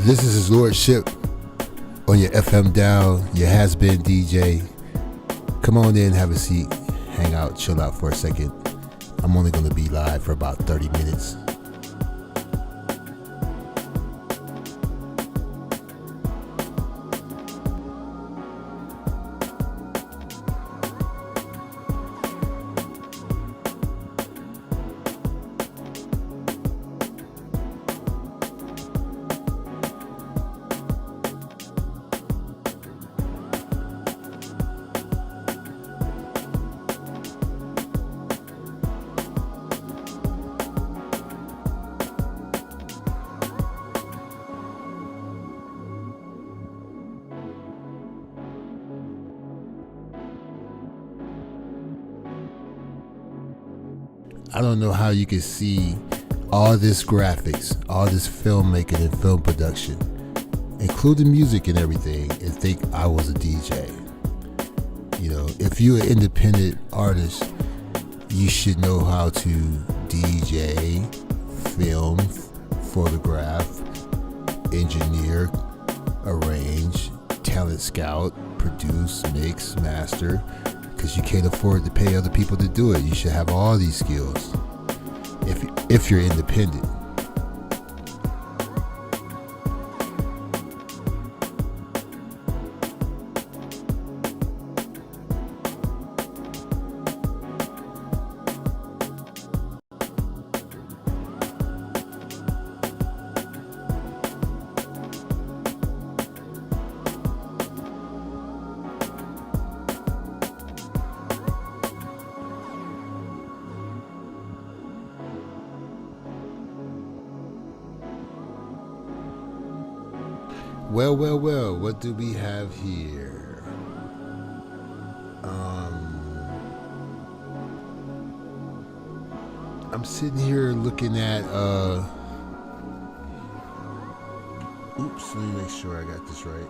This is his lordship on your FM dial, your has-been DJ. Come on in, have a seat, hang out, chill out for a second. I'm only going to be live for about 30 minutes. I don't know how you can see all this graphics, all this filmmaking and film production, including music and everything, and think I was a DJ. You know, if you're an independent artist, you should know how to DJ, film, photograph, engineer, arrange, talent scout, produce, mix, master, because you can't afford to pay other people to do it. You should have all these skills if you're independent. Well, what do we have here? I'm sitting here looking at, oops, let me make sure I got this right.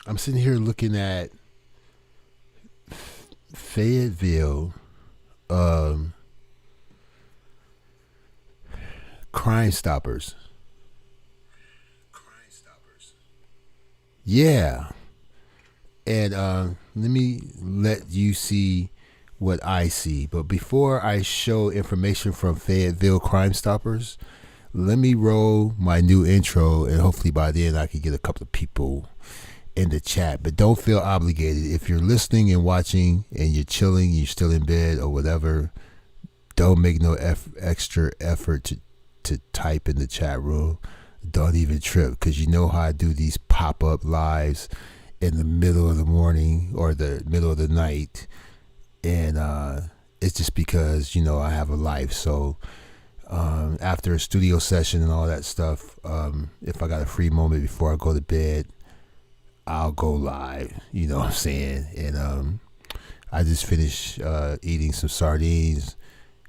I'm sitting here looking at Fayetteville, Crime Stoppers. Yeah. And let me let you see what I see. But before I show information from Fayetteville Crime Stoppers, let me roll my new intro, and hopefully by then I can get a couple of people in the chat. But don't feel obligated. If you're listening and watching and you're chilling, you're still in bed or whatever, don't make no extra effort to type in the chat room. Don't even trip, because you know how I do these pop-up lives in the middle of the morning or the middle of the night, and it's just because, you know, I have a life. So after a studio session and all that stuff, if I got a free moment before I go to bed, I'll go live, you know what I'm saying? And I just finished eating some sardines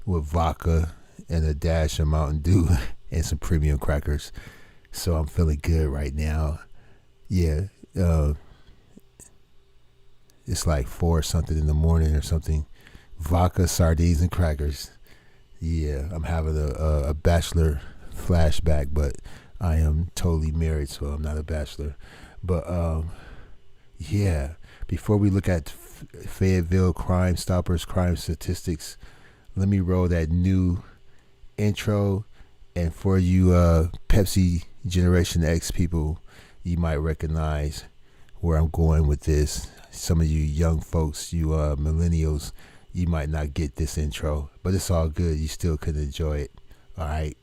with vodka and a dash of Mountain Dew and some premium crackers. So I'm feeling good right now. Yeah. It's like 4 something in the morning or something. Vodka, sardines, and crackers. Yeah, I'm having a bachelor flashback, but I am totally married, so I'm not a bachelor. But yeah, before we look at Fayetteville Crime Stoppers, crime statistics, let me roll that new intro. And for you Pepsi Generation X people, you might recognize where I'm going with this. Some of you young folks, you millennials, you might not get this intro, but it's all good. You still can enjoy it. All right.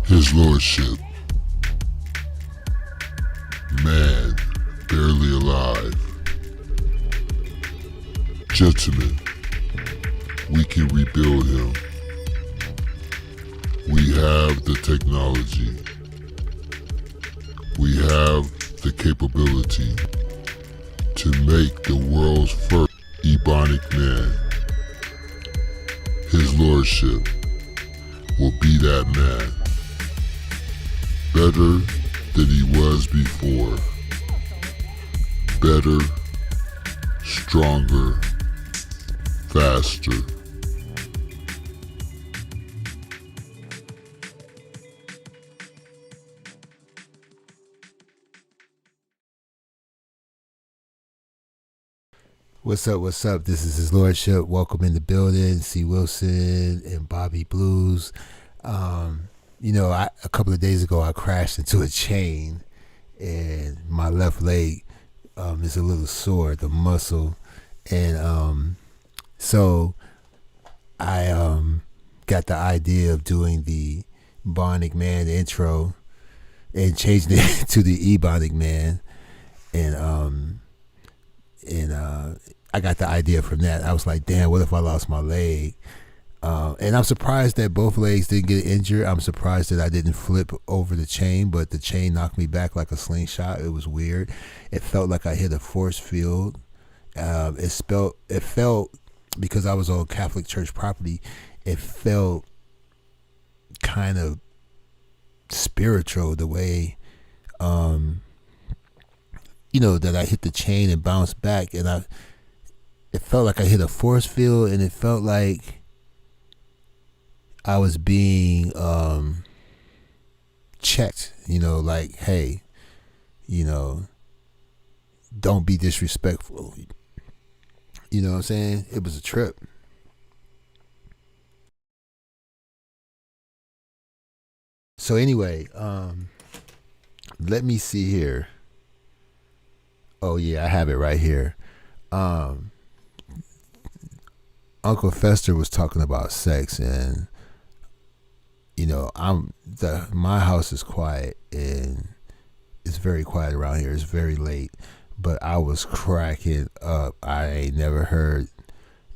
His Lordship, Mad Gentlemen, we can rebuild him. We have the technology. We have the capability to make the world's first Ebonic man. His lordship will be that man. Better than he was before. Better, stronger, faster. What's up? What's up? This is His Lordship. Welcome in the building. C. Wilson and Bobby Blues. A couple of days ago, I crashed into a chain, and my left leg is a little sore, the muscle, and so I got the idea of doing the Ebonic Man intro and changing it to the Ebonic Man, and I got the idea from that. I was like, damn, what if I lost my leg? And I'm surprised that both legs didn't get injured. I'm surprised that I didn't flip over the chain, but the chain knocked me back like a slingshot. It was weird. It felt like I hit a force field. It felt, because I was on Catholic church property, it felt kind of spiritual the way, that I hit the chain and bounced back, and it felt like I hit a force field, and it felt like I was being checked, like, hey, don't be disrespectful. You know what I'm saying? It was a trip. So anyway, let me see here. Oh yeah, I have it right here. Uncle Fester was talking about sex, and my house is quiet, and it's very quiet around here. It's very late, but I was cracking up. I ain't never heard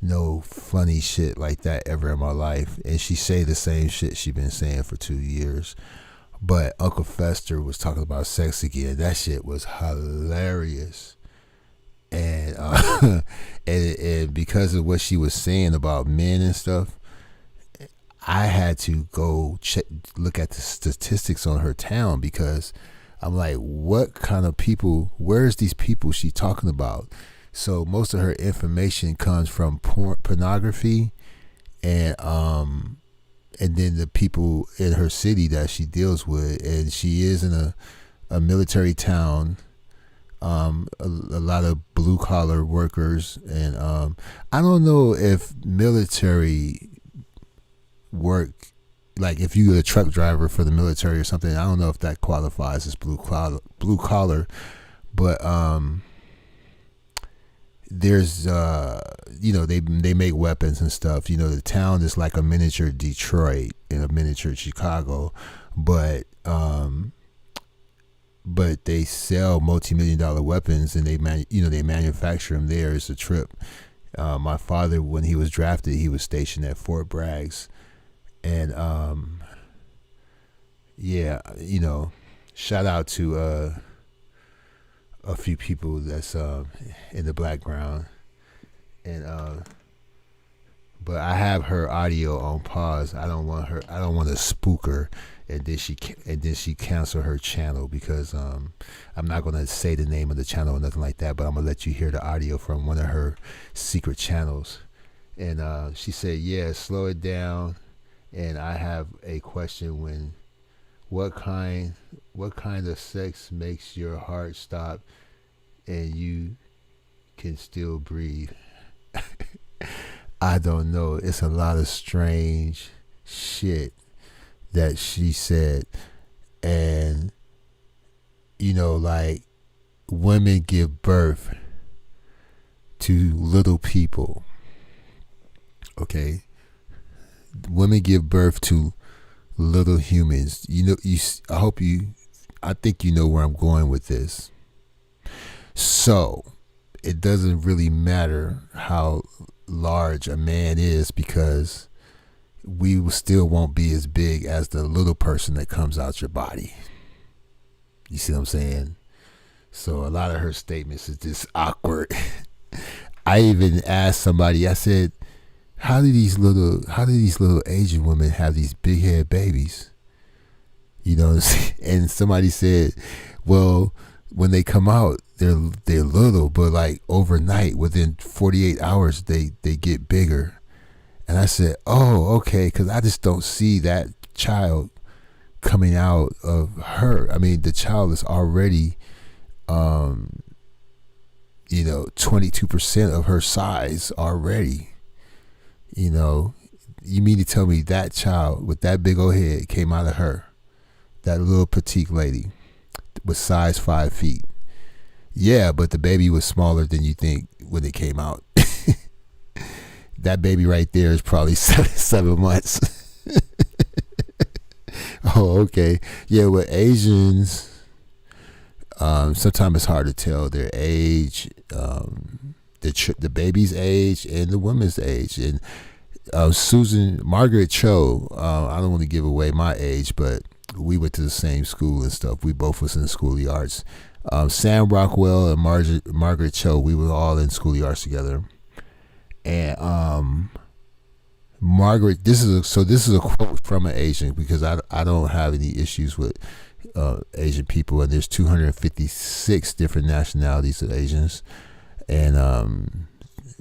no funny shit like that ever in my life. And she say the same shit she been saying for 2 years. But Uncle Fester was talking about sex again. That shit was hilarious. And and because of what she was saying about men and stuff, I had to go look at the statistics on her town, because I'm like, what kind of people, where's these people she talking about? So most of her information comes from pornography, and then the people in her city that she deals with. And she is in a military town. A lot of blue collar workers, and I don't know if military work, like if you're a truck driver for the military or something, I don't know if that qualifies as blue collar, but there's they make weapons and stuff. The town is like a miniature Detroit and a miniature Chicago, but they sell multi-million-dollar weapons, and they manufacture them there. It's a trip. My father, when he was drafted, he was stationed at Fort Braggs, and shout out to a few people that's in the background, and but I have her audio on pause. I don't want to spook her, and then she cancel her channel, because I'm not gonna say the name of the channel or nothing like that, but I'm gonna let you hear the audio from one of her secret channels. And she said, yeah, slow it down. And I have a question: what kind of sex makes your heart stop and you can still breathe? I don't know. It's a lot of strange shit that she said. And like, women give birth to little people. Okay? Women give birth to little humans. I think you know where I'm going with this. So, it doesn't really matter how large a man is, because we still won't be as big as the little person that comes out your body. You see what I'm saying? So a lot of her statements is just awkward. I even asked somebody, I said, how do these little Asian women have these big head babies? You know, and somebody said, well, when they come out, they're little, but like overnight, within 48 hours, they get bigger. And I said, oh, okay, because I just don't see that child coming out of her. I mean, the child is already, 22% of her size already. You know, you mean to tell me that child with that big old head came out of her? That little petite lady was size 5 feet. Yeah, but the baby was smaller than you think when it came out. That baby right there is probably 7 months. Oh, okay. Yeah, with Asians, sometimes it's hard to tell their age, the baby's age and the woman's age. And Margaret Cho, I don't want to give away my age, but we went to the same school and stuff. We both was in the School of the Arts. Sam Rockwell and Margaret Cho, we were all in School of the Arts together. And Margaret, this is a quote from an Asian, because I don't have any issues with Asian people, and there's 256 different nationalities of Asians. And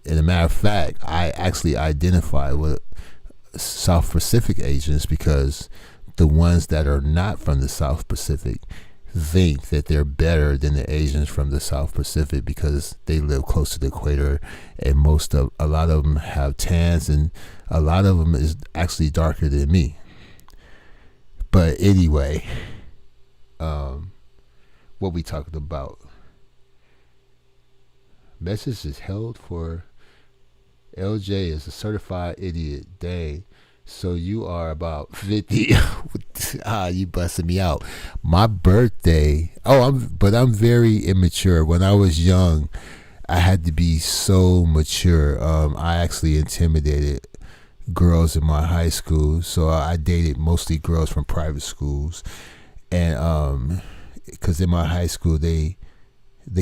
as a matter of fact, I actually identify with South Pacific Asians, because the ones that are not from the South Pacific think that they're better than the Asians from the South Pacific, because they live close to the equator, and a lot of them have tans, and a lot of them is actually darker than me. But anyway, what we talking about? Message is held for LJ is a certified idiot. Dang. So you are about 50. You busting me out. My birthday. I'm very immature. When I was young, I had to be so mature. I actually intimidated girls in my high school. So I dated mostly girls from private schools. And because in my high school, they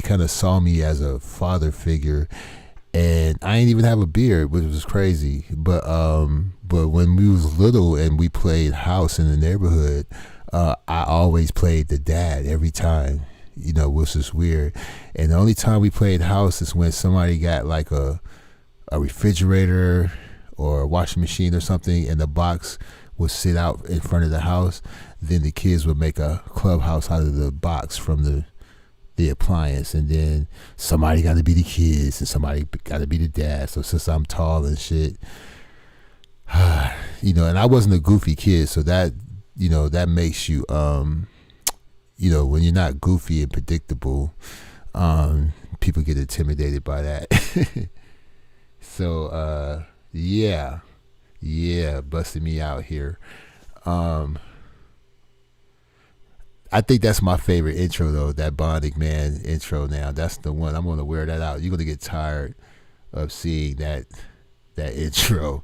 kind of saw me as a father figure. And I ain't even have a beard, which was crazy. But when we was little and we played house in the neighborhood, I always played the dad every time, which is weird. And the only time we played house is when somebody got like a refrigerator or a washing machine or something, and the box would sit out in front of the house. Then the kids would make a clubhouse out of the box from the appliance, and then somebody got to be the kids and somebody got to be the dad. So since I'm tall and shit, and I wasn't a goofy kid, so that that makes you when you're not goofy and predictable, people get intimidated by that. So yeah, busting me out here. I think that's my favorite intro, though, that Bondic Man intro. Now that's the one. I'm going to wear that out. You're going to get tired of seeing that intro.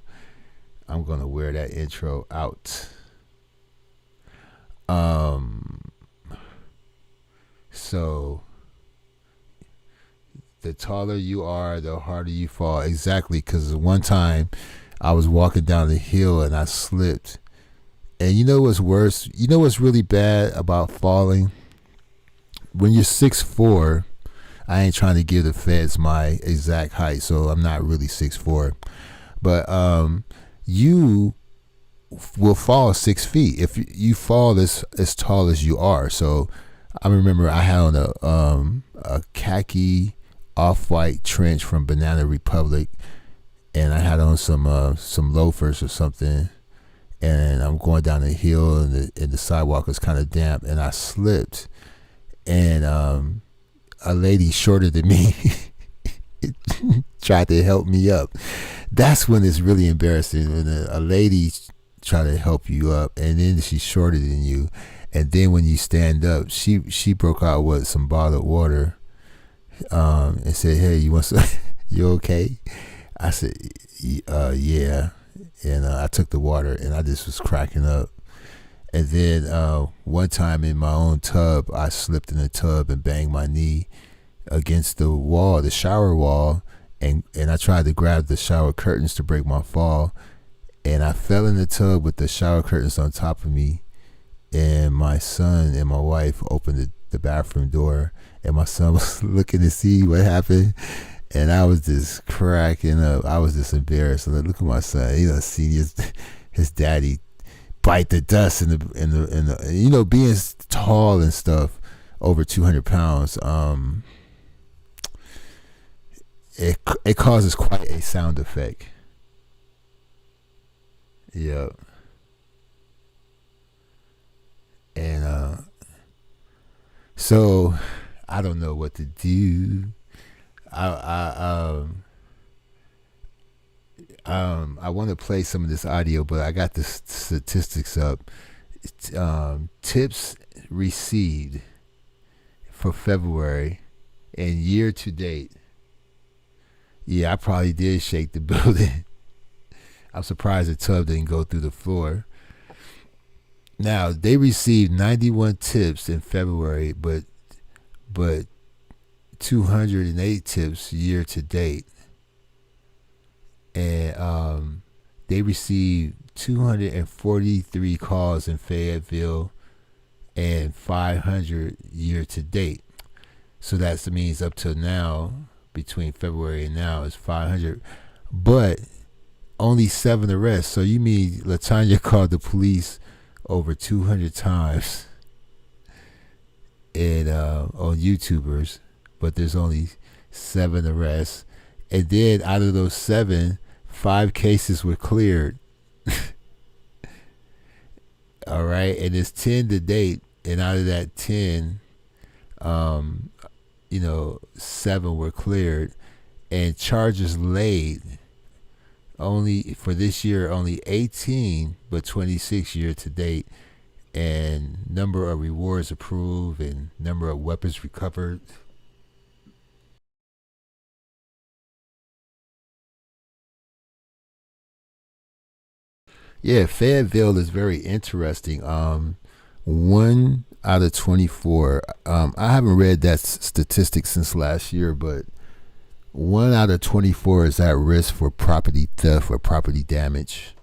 I'm going to wear that intro out. So the taller you are, the harder you fall. Exactly, because one time I was walking down the hill and I slipped. And you know what's worse? You know what's really bad about falling? When you're 6'4", I ain't trying to give the feds my exact height, so I'm not really 6'4". But you will fall 6 feet if you fall as tall as you are. So I remember I had on a khaki off-white trench from Banana Republic, and I had on some loafers or something. And I'm going down the hill, and the sidewalk was kind of damp, and I slipped. And a lady shorter than me tried to help me up. That's when it's really embarrassing, when a lady try to help you up, and then she's shorter than you. And then when you stand up, she broke out with some bottled water, and said, "Hey, you want some? You okay?" I said, "Yeah." And I took the water, and I just was cracking up. And then one time in my own tub, I slipped in the tub and banged my knee against the wall, the shower wall, and I tried to grab the shower curtains to break my fall, and I fell in the tub with the shower curtains on top of me. And my son and my wife opened the bathroom door, and my son was looking to see what happened, and I was just cracking up. I was just embarrassed. I'm like, look at my son. See his daddy bite the dust in the being tall and stuff, over 200 pounds. It causes quite a sound effect. Yeah. And so I don't know what to do. I want to play some of this audio, but I got the statistics up. Tips received for February and year to date. Yeah, I probably did shake the building. I'm surprised the tub didn't go through the floor. Now, they received 91 tips in February, but 208 tips year to date. And they received 243 calls in Fayetteville and 500 year to date. So that means up to now, between February and now, is 500. But only 7 arrests. So you mean Latanya called the police over 200 times and on YouTubers, but there's only 7 arrests. And then out of those 7, 5 cases were cleared. All right, and it's 10 to date, and out of that 10, 7 were cleared, and charges laid. Only for this year, only 18, but 26 year to date, and number of rewards approved and number of weapons recovered. Yeah, Fayetteville is very interesting. 1 out of 24. I haven't read that statistic since last year, but 1 out of 24 is at risk for property theft or property damage.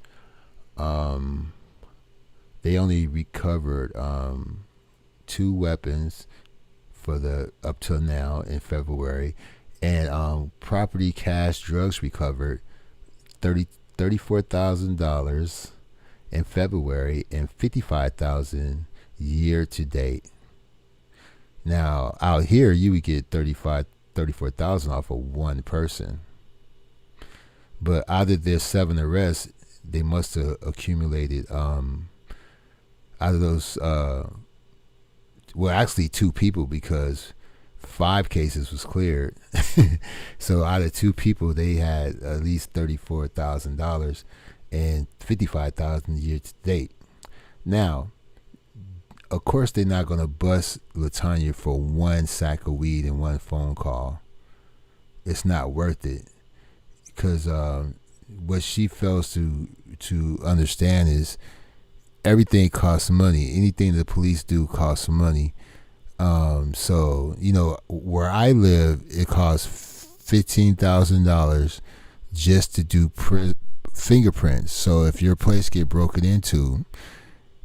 They only recovered 2 weapons for the up till now in February, and property, cash, drugs recovered $34,000 in February and $55,000 year to date. Now out here you would get 34,000 off of one person, but out of their 7 arrests, they must have accumulated out of those actually 2 people, because 5 cases was cleared. So out of 2 people, they had at least $34,000 and $55,000 year to date. Now, of course, they're not gonna bust Latanya for 1 sack of weed and 1 phone call. It's not worth it, because what she fails to understand is everything costs money. Anything the police do costs money. So where I live, it costs $15,000 just to do fingerprints. So if your place get broken into,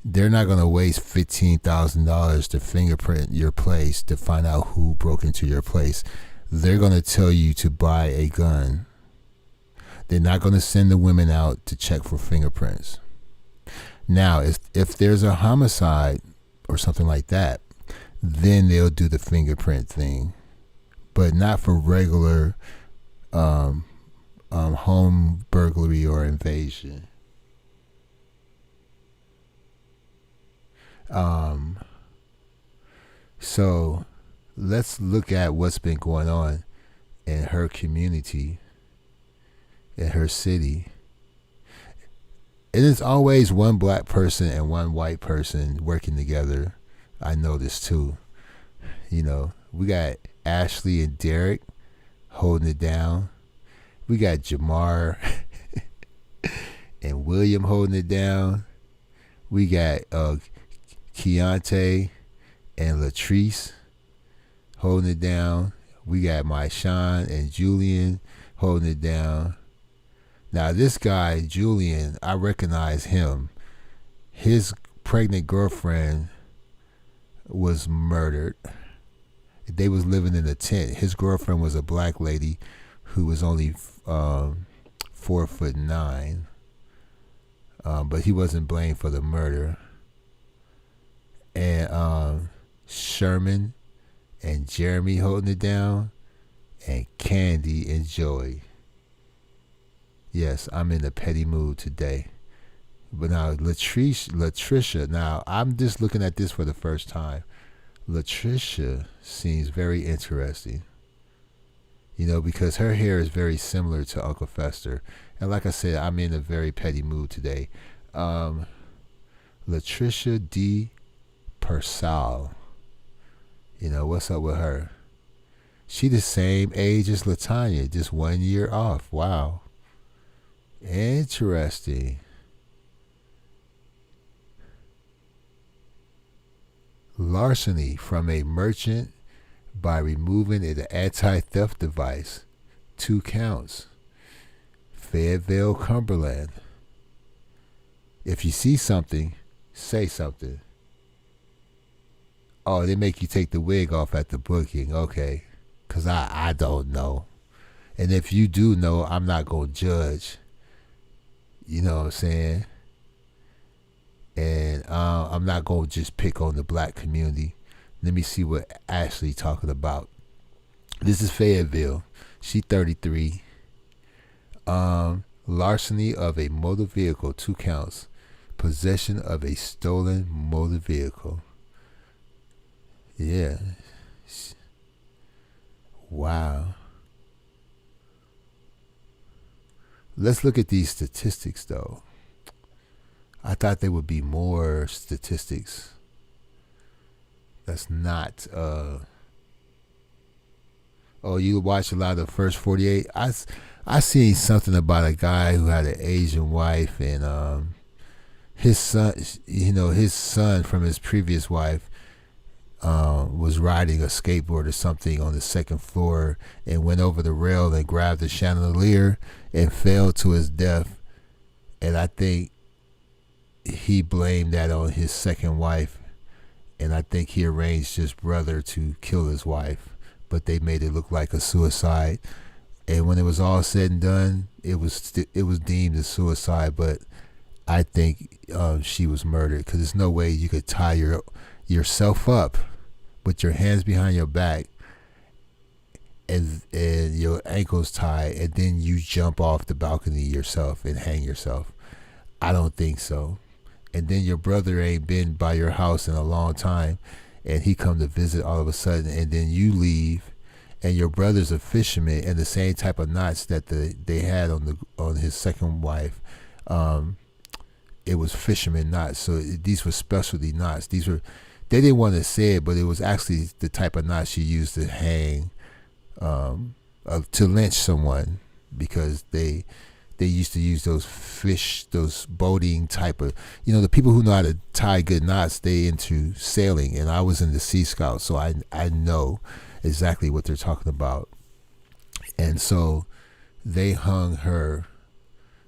they're not gonna waste $15,000 to fingerprint your place to find out who broke into your place. They're gonna tell you to buy a gun. They're not gonna send the women out to check for fingerprints. Now, if there's a homicide or something like that, then they'll do the fingerprint thing, but not for regular home burglary or invasion. So let's look at what's been going on in her community, in her city. It is always 1 black person and 1 white person working together. I know this too. We got Ashley and Derek holding it down. We got Jamar and William holding it down. We got Keontae and Latrice holding it down. We got Maishan and Julian holding it down. Now this guy, Julian, I recognize him. His pregnant girlfriend was murdered. They was living in a tent. His girlfriend was a black lady who was only 4'9", but he wasn't blamed for the murder. And Sherman and Jeremy holding it down, and Candy and Joey. Yes, I'm in a petty mood today. But now Latricia, now I'm just looking at this for the first time. Latricia seems very interesting. You know, because her hair is very similar to Uncle Fester. And like I said, I'm in a very petty mood today. Latricia D. Persal. You know, what's up with her? She the same age as LaTanya, just 1 year off. Wow. Interesting. Larceny from a merchant by removing an anti-theft device. 2 counts. Fayetteville, Cumberland. If you see something, say something. Oh, they make you take the wig off at the booking. Okay. Because I don't know. And if you do know, I'm not going to judge. You know what I'm saying? And I'm not going to just pick on the black community. Let me see what Ashley talking about. This is Fayetteville. She 33. Larceny of a motor vehicle, 2 counts. Possession of a stolen motor vehicle. Yeah. Wow. Let's look at these statistics, though. I thought there would be more statistics. That's not. Oh, you watch a lot of First 48. I seen something about a guy who had an Asian wife, and his son. You know, his son from his previous wife was riding a skateboard or something on the 2nd floor and went over the rail and grabbed the chandelier and fell to his death. And I think he blamed that on his second wife, and I think he arranged his brother to kill his wife, but they made it look like a suicide. And when it was all said and done, it was deemed as suicide, but I think she was murdered, because there's no way you could tie yourself up with your hands behind your back and your ankles tied, and then you jump off the balcony yourself and hang yourself. I don't think so. And then your brother ain't been by your house in a long time, and he come to visit all of a sudden, and then you leave, and your brother's a fisherman, and the same type of knots that they had on his second wife, it was fisherman knots. So these were specialty knots. They didn't want to say it, but it was actually the type of knots you used to hang, to lynch someone, because they used to use those boating type of, the people who know how to tie good knots, they into sailing, and I was in the Sea Scout, so I know exactly what they're talking about. And so they hung her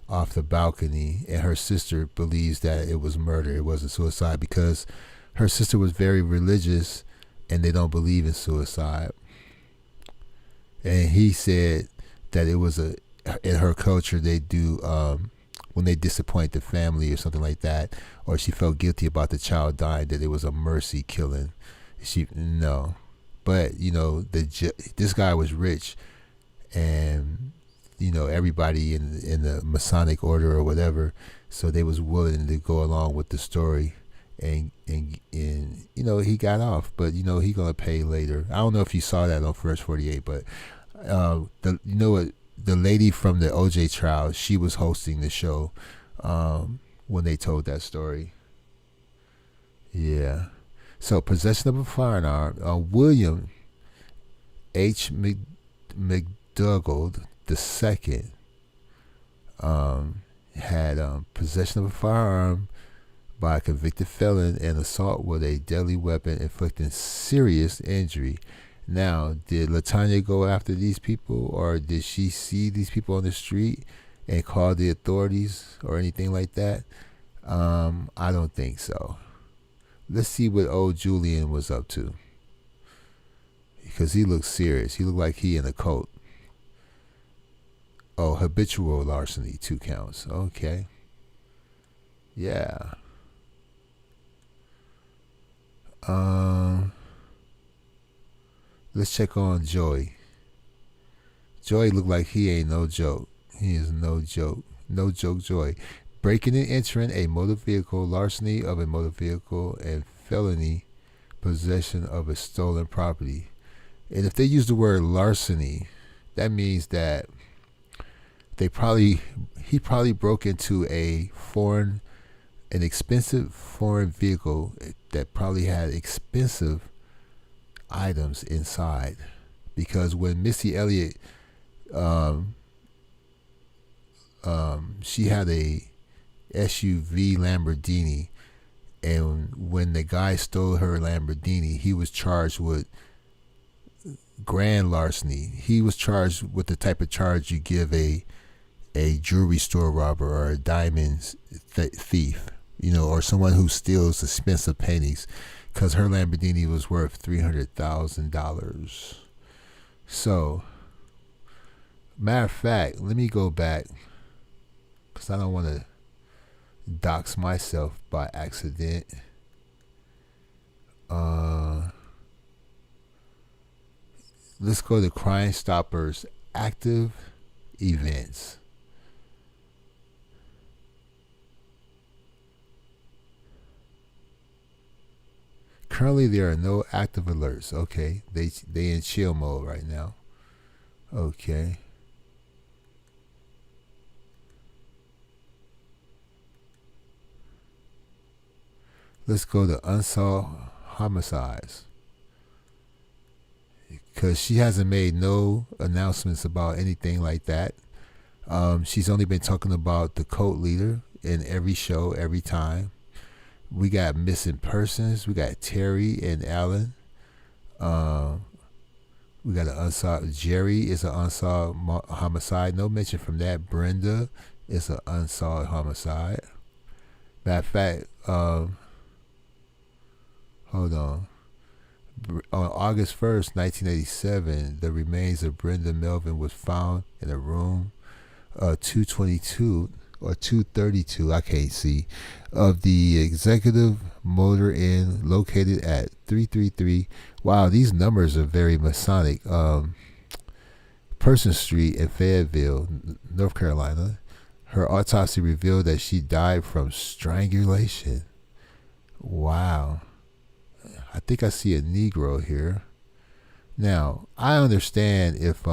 off the balcony, and her sister believes that it was murder, it wasn't suicide, because her sister was very religious and they don't believe in suicide. And he said that it was in her culture, they do, when they disappoint the family or something like that, or she felt guilty about the child dying, that it was a mercy killing. No. But, this guy was rich, and, everybody in the Masonic order or whatever, so they was willing to go along with the story. And he got off, but he gonna pay later. I don't know if you saw that on First 48, but the lady from the OJ trial, she was hosting the show when they told that story. Yeah. So possession of a firearm. William H. McDougald II had possession of a firearm by a convicted felon and assault with a deadly weapon inflicting serious injury. Now, did Latanya go after these people, or did she see these people on the street and call the authorities or anything like that? I don't think so. Let's see what old Julian was up to, because he looked serious. He looked like he in a cult. Oh, habitual larceny, 2 counts. Okay. Yeah. Let's check on Joey. Joey looked like he ain't no joke. He is no joke. No joke Joey. Breaking and entering a motor vehicle, larceny of a motor vehicle, and felony possession of a stolen property. And if they use the word larceny, that means that he probably broke into an expensive foreign vehicle that probably had expensive items inside. Because when Missy Elliott, she had a SUV Lamborghini, and when the guy stole her Lamborghini, he was charged with grand larceny. He was charged with the type of charge you give a jewelry store robber or a diamonds thief, or someone who steals expensive pennies, because her Lamborghini was worth $300,000. So, matter of fact, let me go back, because I don't want to dox myself by accident. Let's go to Crime Stoppers active events. Currently, there are no active alerts. Okay, they in chill mode right now. Okay. Let's go to unsolved homicides, because she hasn't made no announcements about anything like that. She's only been talking about the cult leader in every show, every time. We got missing persons. We got Terry and Alan. We got an unsolved. Jerry is an unsolved homicide. No mention from that. Brenda is an unsolved homicide. Matter of fact, hold on. On August 1st, 1987, the remains of Brenda Melvin was found in a room 222 or 232, I can't see, of the Executive Motor Inn located at 333. Wow, these numbers are very Masonic. Person Street in Fayetteville, North Carolina. Her autopsy revealed that she died from strangulation. Wow. I think I see a Negro here. Now, I understand if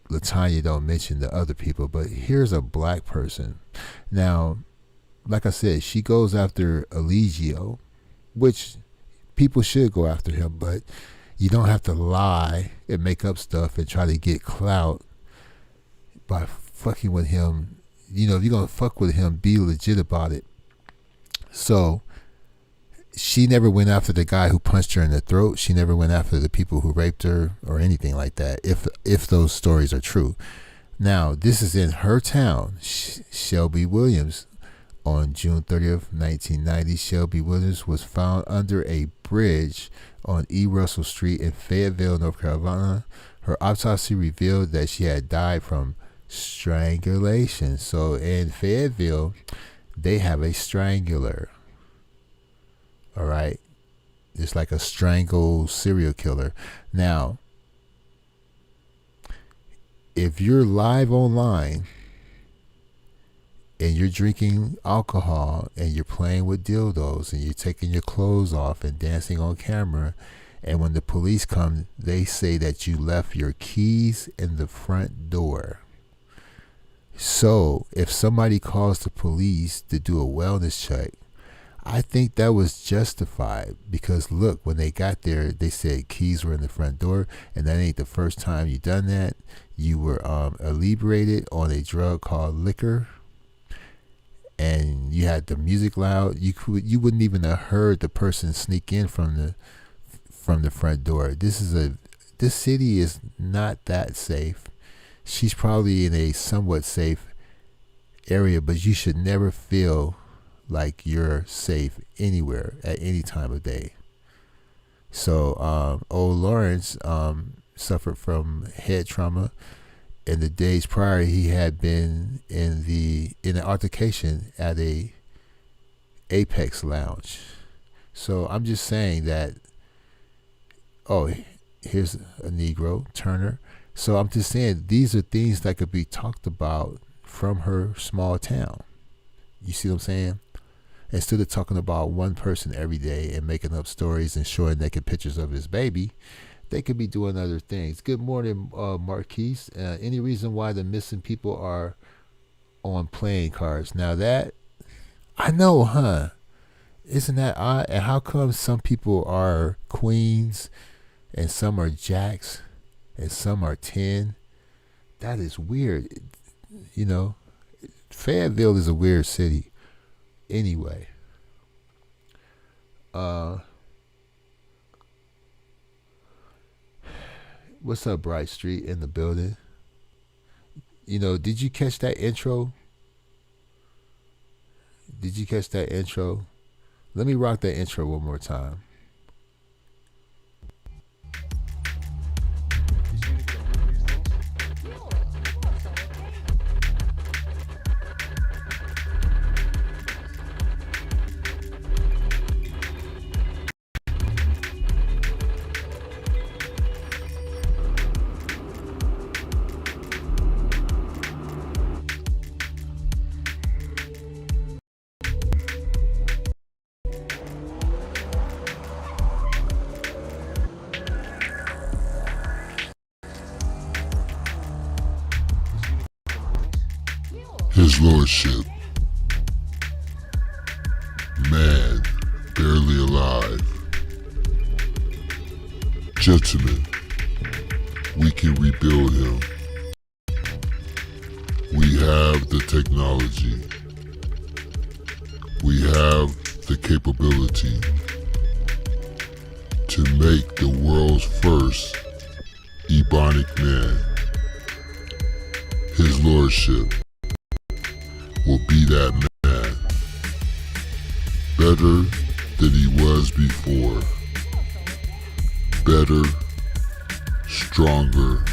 Latanya don't mention the other people, but here's a black person. Now, like I said, she goes after Eligio, which people should go after him, but you don't have to lie and make up stuff and try to get clout by fucking with him. If you're going to fuck with him, be legit about it. So, she never went after the guy who punched her in the throat. She never went after the people who raped her or anything like that, if those stories are true. Now, this is in her town, Shelby Williams. On June 30th, 1990, Shelby Williams was found under a bridge on E. Russell Street in Fayetteville, North Carolina. Her autopsy revealed that she had died from strangulation. So in Fayetteville, they have a strangler. All right. It's like a strangle serial killer. Now, if you're live online and you're drinking alcohol and you're playing with dildos and you're taking your clothes off and dancing on camera, and when the police come, they say that you left your keys in the front door. So if somebody calls the police to do a wellness check, I think that was justified because look, when they got there, they said keys were in the front door, and that ain't the first time you done that. You were inebriated on a drug called liquor, and you had the music loud. You wouldn't even have heard the person sneak in from the front door. This city is not that safe. She's probably in a somewhat safe area, but you should never feel like you're safe anywhere at any time of day. So old Lawrence suffered from head trauma. In the days prior, he had been in an altercation at a Apex lounge. So I'm just saying that. Oh, here's a Negro, Turner. So I'm just saying these are things that could be talked about from her small town. You see what I'm saying? Instead of talking about one person every day and making up stories and showing naked pictures of his baby, they could be doing other things. Good morning, Marquise. Any reason why the missing people are on playing cards? Now that, I know, huh? Isn't that odd? And how come some people are queens and some are jacks and some are 10? That is weird. You know, Fayetteville is a weird city. Anyway, what's up, Bright Street in the building? You know, did you catch that intro? Did you catch that intro? Let me rock that intro one more time. His Lordship, man, barely alive. Gentlemen, we can rebuild him. We have the technology. We have the capability to make the world's first Ebonic man. His Lordship will be that man, better than he was before, better, stronger,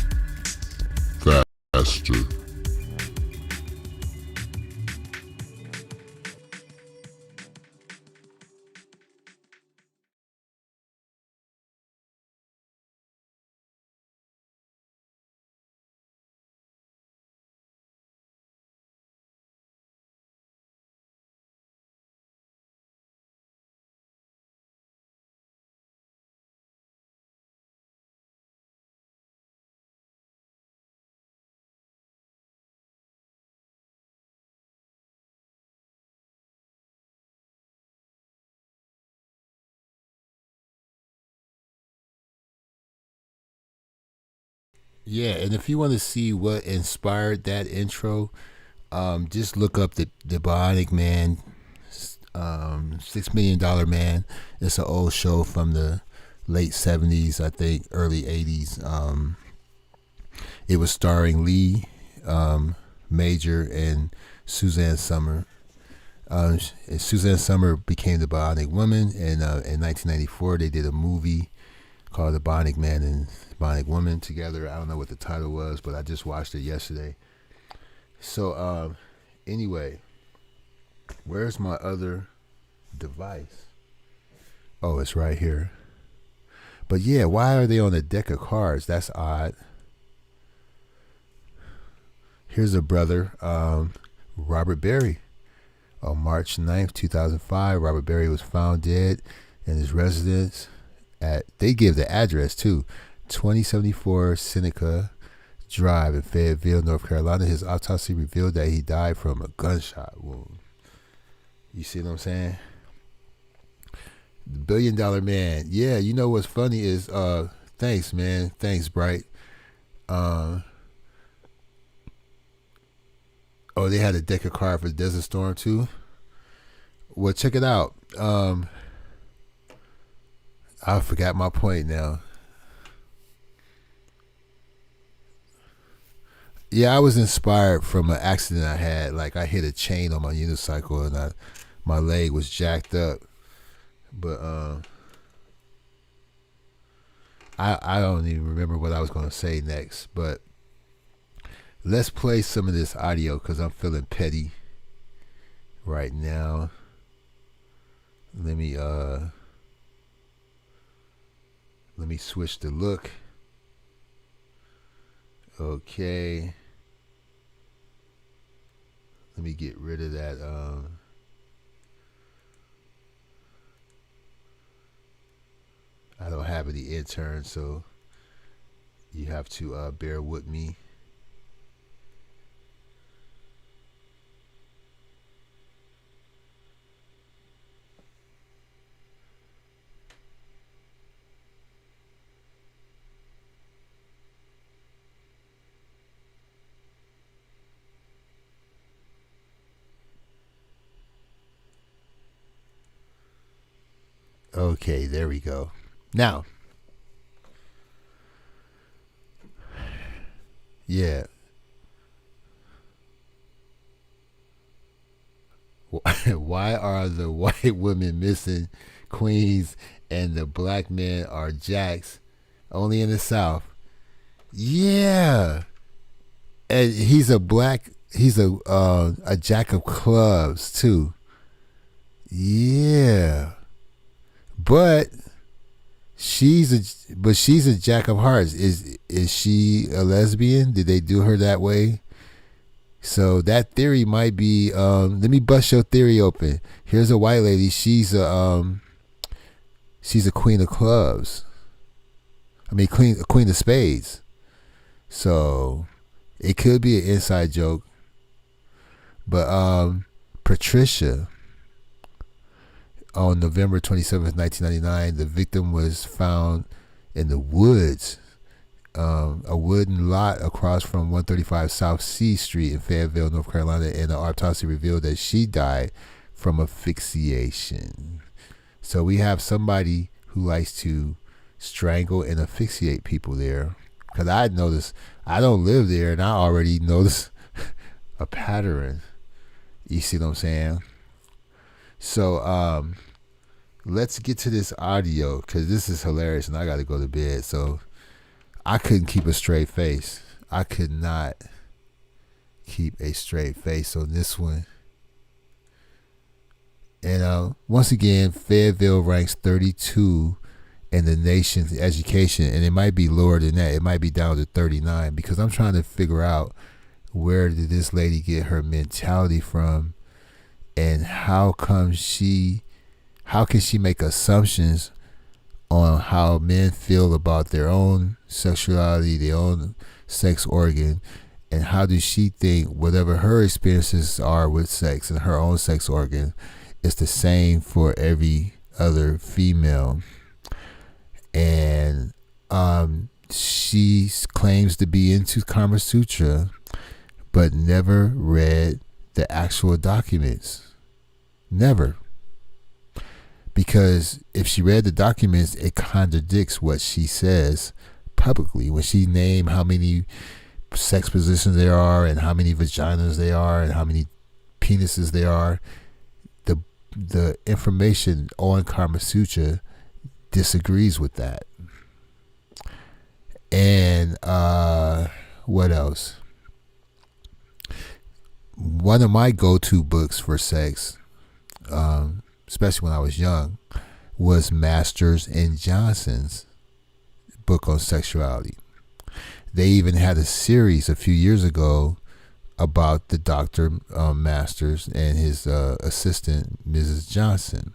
faster. Yeah, and if you want to see what inspired that intro, just look up the Bionic Man, $6 Million Man. It's an old show from the late '70s, I think, early '80s. It was starring Lee Major and Suzanne Summer. Suzanne Summer became the Bionic Woman, and in 1994 they did a movie called The Bionic Man and Bionic Woman together. I don't know what the title was, but I just watched it yesterday. So anyway, where's my other device? Oh, it's right here. But yeah, why are they on a deck of cards? That's odd. Here's a brother, Robert Berry. On March 9th, 2005, Robert Berry was found dead in his residence they give the address too, 2074 Seneca Drive in Fayetteville, North Carolina. His autopsy revealed that he died from a gunshot wound. You see what I'm saying? $1 billion man. Yeah, you know what's funny is thanks man. Thanks, Bright. Oh, they had a deck of cards for Desert Storm too. Well, check it out. I forgot my point now. Yeah, I was inspired from an accident I had. Like I hit a chain on my unicycle and my leg was jacked up. But I don't even remember what I was going to say next. But let's play some of this audio because I'm feeling petty right now. Let me switch the look. Okay. Let me get rid of that. I don't have any interns, so you have to bear with me. Okay, there we go. Now, yeah. Why are the white women missing queens and the black men are jacks only in the South? Yeah. And he's a jack of clubs too. Yeah. But she's a jack of hearts. Is she a lesbian? Did they do her that way? So that theory might be. Let me bust your theory open. Here's a white lady. She's a queen of clubs. I mean, queen of spades. So it could be an inside joke. But Patricia. On November 27th, 1999, the victim was found in the woods, a wooden lot across from 135 South C Street in Fayetteville, North Carolina, and the autopsy revealed that she died from asphyxiation. So we have somebody who likes to strangle and asphyxiate people there. Because I noticed, I don't live there, and I already noticed a pattern. You see what I'm saying? So let's get to this audio because this is hilarious and I got to go to bed. So I couldn't keep a straight face. I could not keep a straight face on this one. And once again, Fayetteville ranks 32 in the nation's education, and it might be lower than that. It might be down to 39 because I'm trying to figure out where did this lady get her mentality from. And how can she make assumptions on how men feel about their own sexuality, their own sex organ, and how does she think whatever her experiences are with sex and her own sex organ is the same for every other female? And she claims to be into Kama Sutra, but never read the actual documents. Never. Because if she read the documents, it contradicts what she says publicly. When she named how many sex positions there are and how many vaginas there are and how many penises there are, the information on Kama Sutra disagrees with that. And what else? One of my go-to books for sex, especially when I was young, was Masters and Johnson's book on sexuality. They even had a series a few years ago about the Dr. Masters and his assistant, Mrs. Johnson.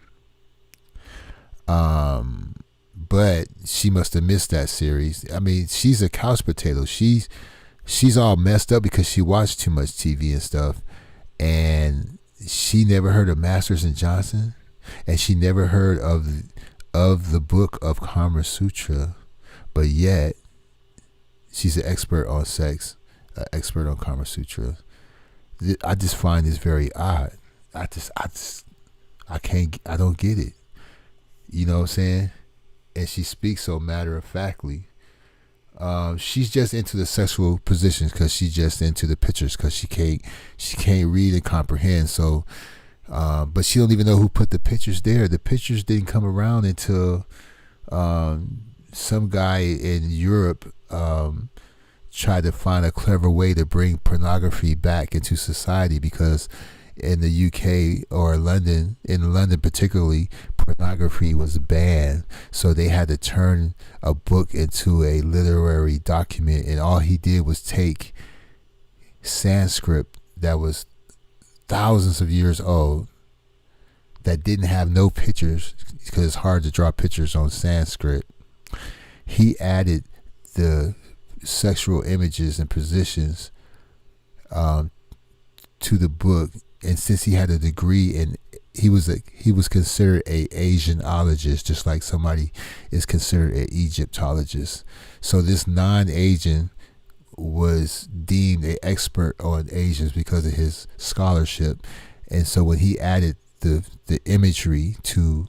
But she must have missed that series. I mean, she's a couch potato. She's all messed up because she watched too much TV and stuff. And she never heard of Masters and Johnson. and she never heard of the book of Kama Sutra, but yet she's an expert on sex, an expert on Kama Sutra. I just find this very odd. I don't get it. You know what I'm saying? And she speaks so matter of factly. She's just into the sexual positions because she's just into the pictures because she can't read and comprehend. So, but she don't even know who put the pictures there. The pictures didn't come around until some guy in Europe tried to find a clever way to bring pornography back into society, because in the UK or London, in London particularly, pornography was banned. So they had to turn a book into a literary document, and all he did was take Sanskrit that was thousands of years old, that didn't have no pictures because it's hard to draw pictures on Sanskrit. He added the sexual images and positions to the book, and since he had a degree in, he was considered a Asianologist, just like somebody is considered an Egyptologist. So this non-Asian was deemed an expert on Asians because of his scholarship. And so when he added the imagery to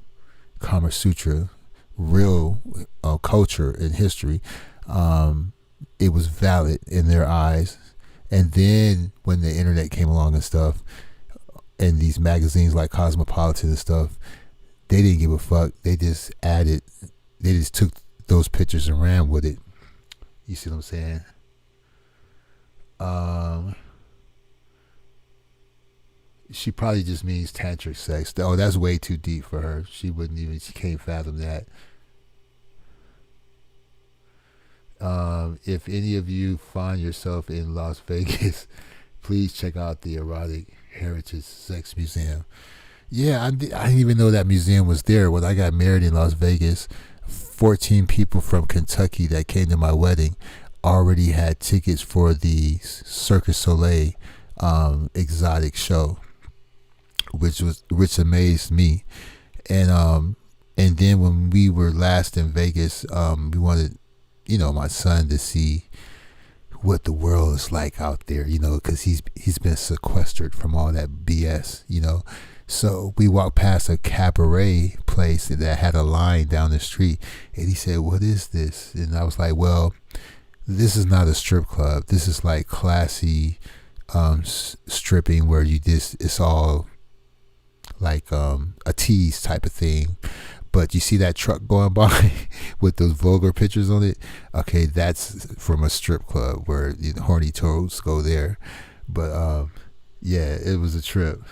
Kama Sutra, real culture and history, it was valid in their eyes. And then when the internet came along and stuff, and these magazines like Cosmopolitan and stuff, they didn't give a fuck. They just took those pictures and ran with it. You see what I'm saying? She probably just means tantric sex. Oh, that's way too deep for her. She can't fathom that. If any of you find yourself in Las Vegas, please check out the Erotic Heritage Sex Museum. Yeah, I didn't even know that museum was there. When I got married in Las Vegas, 14 people from Kentucky that came to my wedding already had tickets for the Cirque du Soleil exotic show, which amazed me. And then when we were last in Vegas, we wanted, my son to see what the world is like out there, because he's been sequestered from all that BS, So we walked past a cabaret place that had a line down the street, and he said, "What is this?" And I was like, "Well, this is not a strip club. This is like classy stripping where it's all like a tease type of thing. But you see that truck going by with those vulgar pictures on it? Okay, that's from a strip club where horny toads go there." But yeah, it was a trip.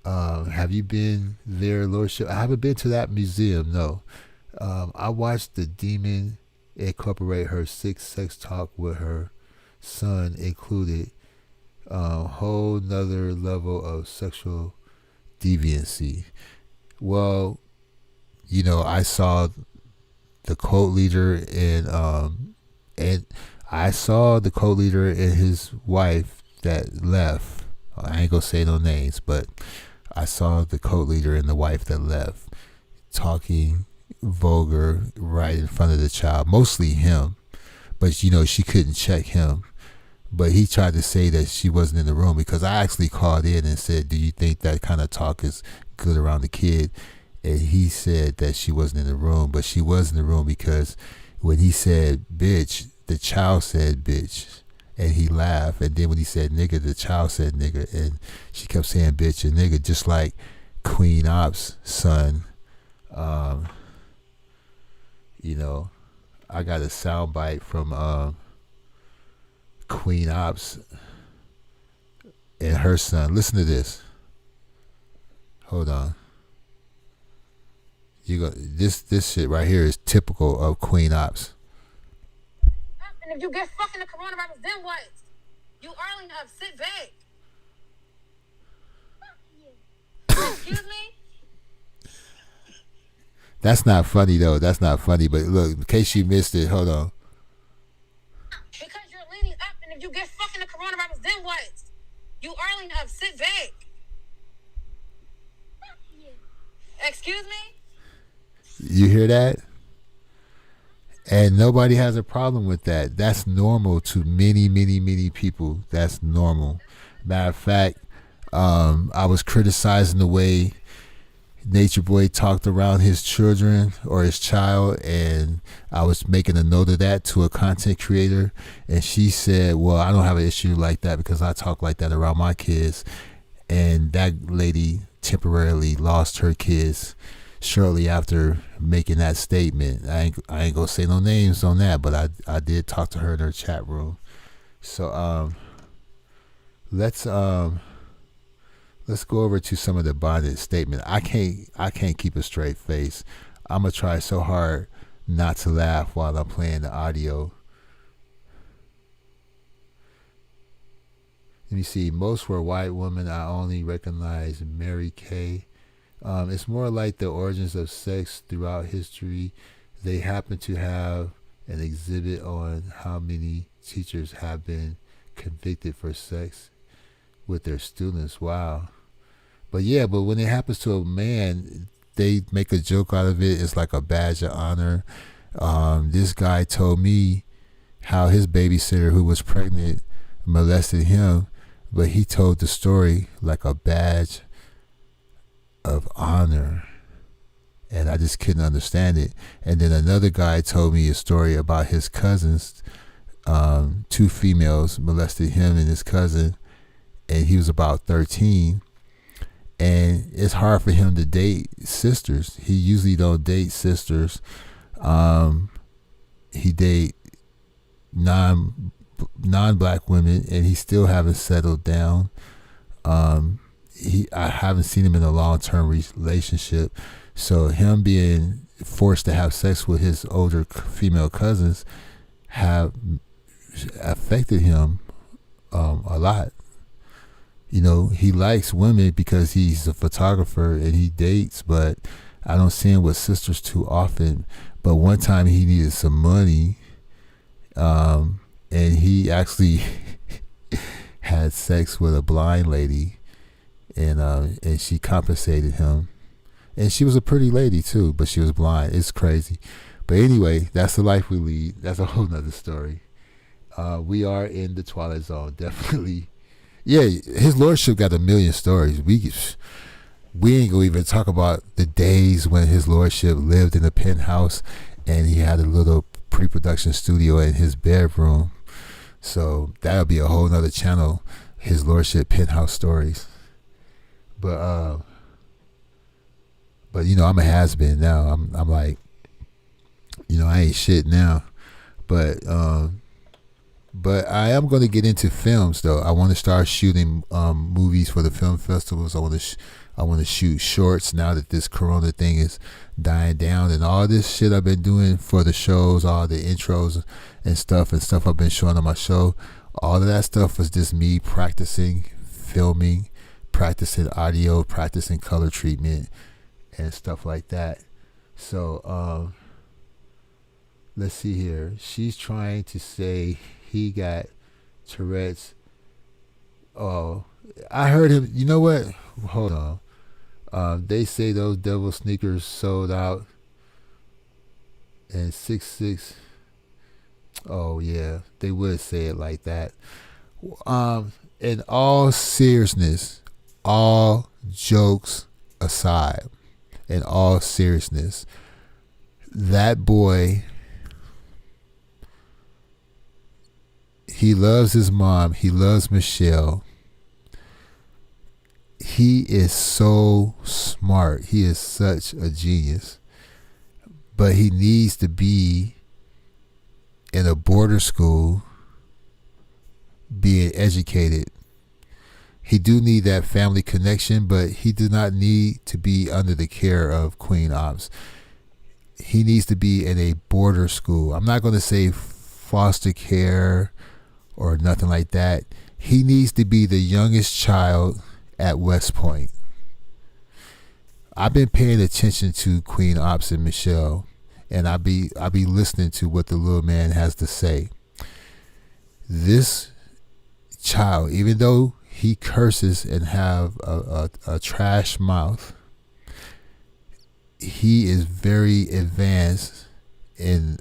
Have you been there, Lordship? I haven't been to that museum, no. I watched the demon incorporate her sex talk with her son included a whole nother level of sexual deviancy. Well, I saw the cult leader and I saw the cult leader and his wife that left. I ain't gonna say no names, but I saw the cult leader and the wife that left talking vulgar right in front of the child, mostly him, but she couldn't check him. But he tried to say that she wasn't in the room, because I actually called in and said, "Do you think that kind of talk is good around the kid?" And he said that she wasn't in the room, but she was in the room, because when he said bitch, the child said bitch, and he laughed. And then when he said nigga, the child said nigga, and she kept saying bitch and nigga, just like Queen Op's son. I got a soundbite from Queen Ops and her son. Listen to this. Hold on. This shit right here is typical of Queen Ops. And if you get fucking the coronavirus, then what? You early enough. Sit back. Fuck you. Excuse me? That's not funny though. That's not funny. But look, in case you missed it, hold on. Because you're leaning up, and if you get fucking the coronavirus, then what? You early enough. Sit back. Fuck you. Excuse me? You hear that? And nobody has a problem with that. That's normal to many, many, many people. That's normal. Matter of fact, I was criticizing the way Nature Boy talked around his children or his child, and I was making a note of that to a content creator, and she said, well, I don't have an issue like that because I talk like that around my kids. And that lady temporarily lost her kids shortly after making that statement. I ain't gonna say no names on that, but I did talk to her in her chat room. So let's go over to some of the bonded statement. I can't keep a straight face. I'm gonna try so hard not to laugh while I'm playing the audio. Let me see. Most were white women. I only recognize Mary Kay. It's more like the origins of sex throughout history. They happen to have an exhibit on how many teachers have been convicted for sex with their students. Wow. But when it happens to a man, they make a joke out of it. It's like a badge of honor. This guy told me how his babysitter who was pregnant molested him, but he told the story like a badge of honor, and I just couldn't understand it. And then another guy told me a story about his cousins. Two females molested him and his cousin, and he was about 13. And it's hard for him to date sisters. He usually don't date sisters. He date non-black women, and he still haven't settled down. I haven't seen him in a long-term relationship, so him being forced to have sex with his older female cousins have affected him a lot. You know, he likes women because he's a photographer and he dates, but I don't see him with sisters too often. But one time he needed some money, and he actually had sex with a blind lady, and she compensated him. And she was a pretty lady too, but she was blind. It's crazy. But anyway, that's the life we lead. That's a whole nother story. We are in the Twilight Zone, definitely. Yeah, his lordship got a million stories. We ain't gonna even talk about the days when his lordship lived in a penthouse and he had a little pre-production studio in his bedroom. So that'll be a whole nother channel, his lordship penthouse stories. But you know, I'm a has-been now. I'm like, you know, I ain't shit now. But I am going to get into films though. I want to start shooting movies for the film festivals. I want to shoot shorts now that this Corona thing is dying down, and all this shit I've been doing for the shows, all the intros and stuff I've been showing on my show. All of that stuff was just me practicing filming, practicing audio, practicing color treatment and stuff like that. So let's see here. She's trying to say he got Tourette's. Oh, I heard him. You know what? Hold on. They say those devil sneakers sold out. And 6'6". Oh yeah, they would say it like that. In all seriousness, all jokes aside, in all seriousness, that boy, he loves his mom. He loves Michelle. He is so smart. He is such a genius. But he needs to be in a border school being educated. He do need that family connection, but he do not need to be under the care of Queen Ops. He needs to be in a border school. I'm not going to say foster care or nothing like that. He needs to be the youngest child at West Point. I've been paying attention to Queen Ops and Michelle, and I be listening to what the little man has to say. This child, even though he curses and have a trash mouth, he is very advanced in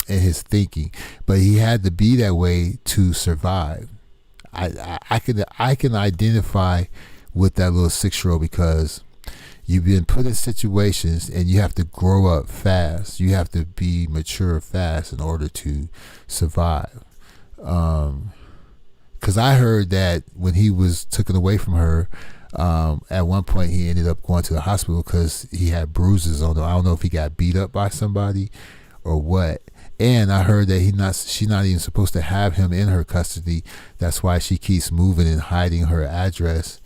his thinking, but he had to be that way to survive. I can identify with that little 6-year-old because you've been put in situations and you have to grow up fast. You have to be mature fast in order to survive. Because I heard that when he was taken away from her, at one point he ended up going to the hospital because he had bruises on him. I don't know if he got beat up by somebody or what. And I heard that she's not even supposed to have him in her custody. That's why she keeps moving and hiding her address,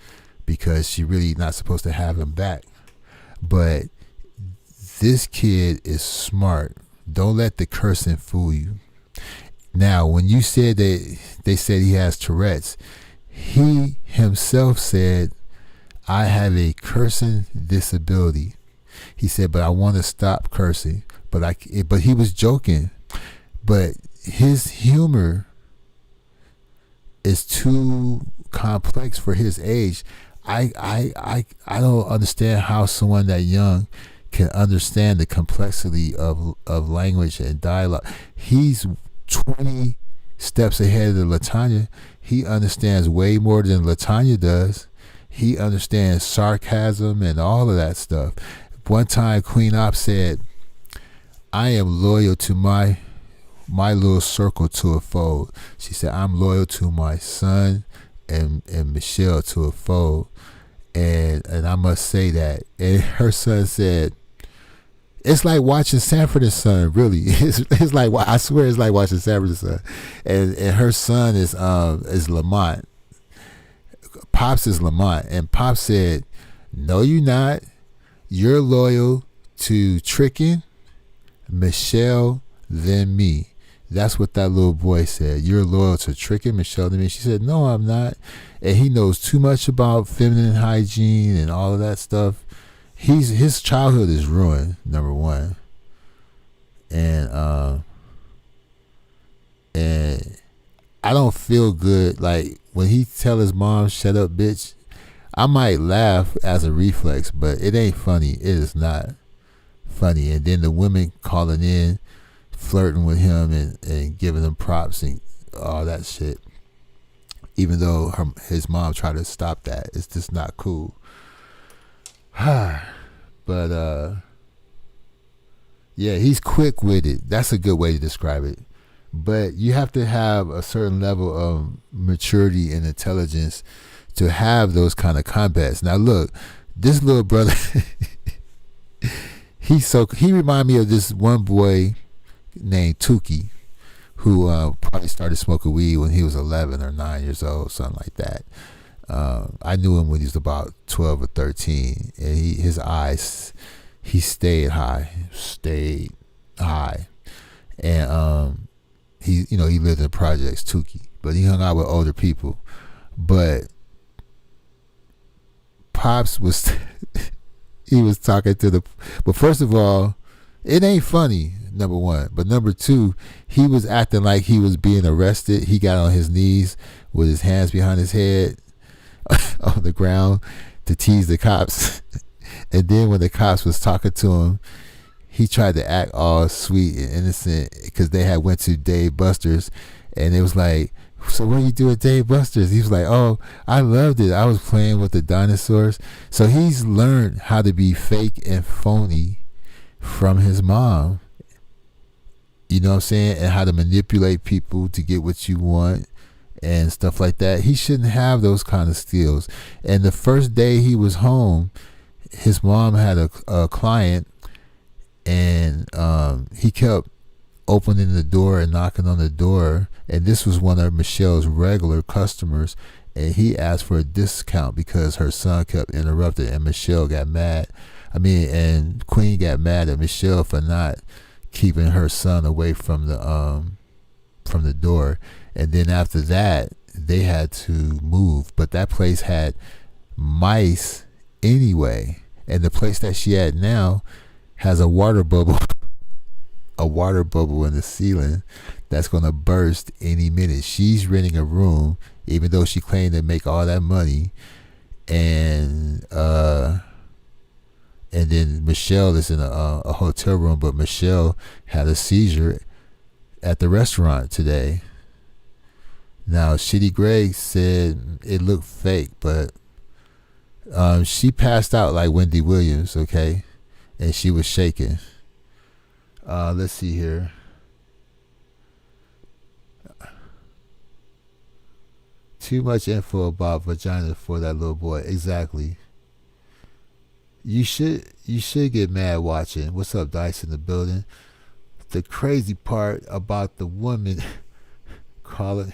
because she really not supposed to have him back. But this kid is smart. Don't let the cursing fool you. Now, when you said that they said he has Tourette's, he himself said, I have a cursing disability. He said, but I want to stop cursing. But he was joking. But his humor is too complex for his age. I don't understand how someone that young can understand the complexity of language and dialogue. He's 20 steps ahead of LaTanya. He understands way more than LaTanya does. He understands sarcasm and all of that stuff. One time Queen Op said, I am loyal to my little circle to a fold. She said, I'm loyal to my son and Michelle to a fold. And I must say that. And her son said, it's like watching Sanford and Son, really. It's like, I swear it's like watching Sanford and Son. And her son is Lamont. Pops is Lamont. And Pops said, no, you're not. You're loyal to Trickin', Michelle, then me. That's what that little boy said. You're loyal to Trickin', Michelle, then me. She said, no, I'm not. And he knows too much about feminine hygiene and all of that stuff. His childhood is ruined, number one. And I don't feel good. Like, when he tell his mom, shut up, bitch, I might laugh as a reflex, but it ain't funny. It is not funny. And then the women calling in, flirting with him and giving him props and all that shit. Even though his mom tried to stop that. It's just not cool. But yeah, he's quick-witted. That's a good way to describe it. But you have to have a certain level of maturity and intelligence to have those kind of combats. Now look, this little brother, he reminded me of this one boy named Tukey, who probably started smoking weed when he was 11 or 9 years old, something like that. I knew him when he was about 12 or 13, and his eyes, he stayed high, and he lived in the projects, Tukey, but he hung out with older people. But Pops was he was talking to but first of all, it ain't funny, number one. But number two, he was acting like he was being arrested. He got on his knees with his hands behind his head on the ground to tease the cops. And then when the cops was talking to him, he tried to act all sweet and innocent because they had went to Dave Buster's, and it was like, so what do you do at Dave Buster's? He was like, oh, I loved it. I was playing with the dinosaurs. So he's learned how to be fake and phony from his mom. You know what I'm saying? And how to manipulate people to get what you want and stuff like that. He shouldn't have those kind of skills. And the first day he was home, his mom had a client, and he kept opening the door and knocking on the door, and this was one of Michelle's regular customers, and he asked for a discount because her son kept interrupting, and Michelle got mad. And Queen got mad at Michelle for not keeping her son away from the door. And then after that, they had to move, but that place had mice anyway, and the place that she at now has a water bubble in the ceiling that's going to burst any minute. She's renting a room, even though she claimed to make all that money, and And then Michelle is in a hotel room, but Michelle had a seizure at the restaurant today. Now, Shitty Greg said it looked fake, but she passed out like Wendy Williams, okay? And she was shaking. Let's see here. Too much info about vagina for that little boy. Exactly. You should get mad watching. What's up, Dice in the building? The crazy part about the woman calling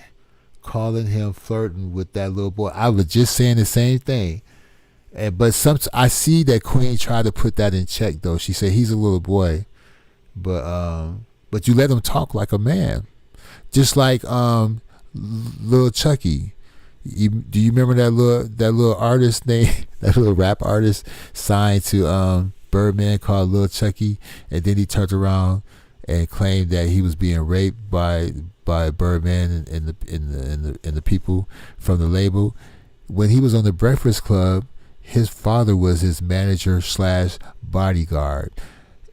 him flirting with that little boy. I was just saying the same thing. But I see that Queen tried to put that in check though. She said he's a little boy, but you let him talk like a man, just like Lil Chucky. Do you remember that little artist name, that little rap artist signed to Birdman called Lil Chucky, and then he turned around and claimed that he was being raped by Birdman and the people from the label. When he was on the Breakfast Club, his father was his manager / bodyguard,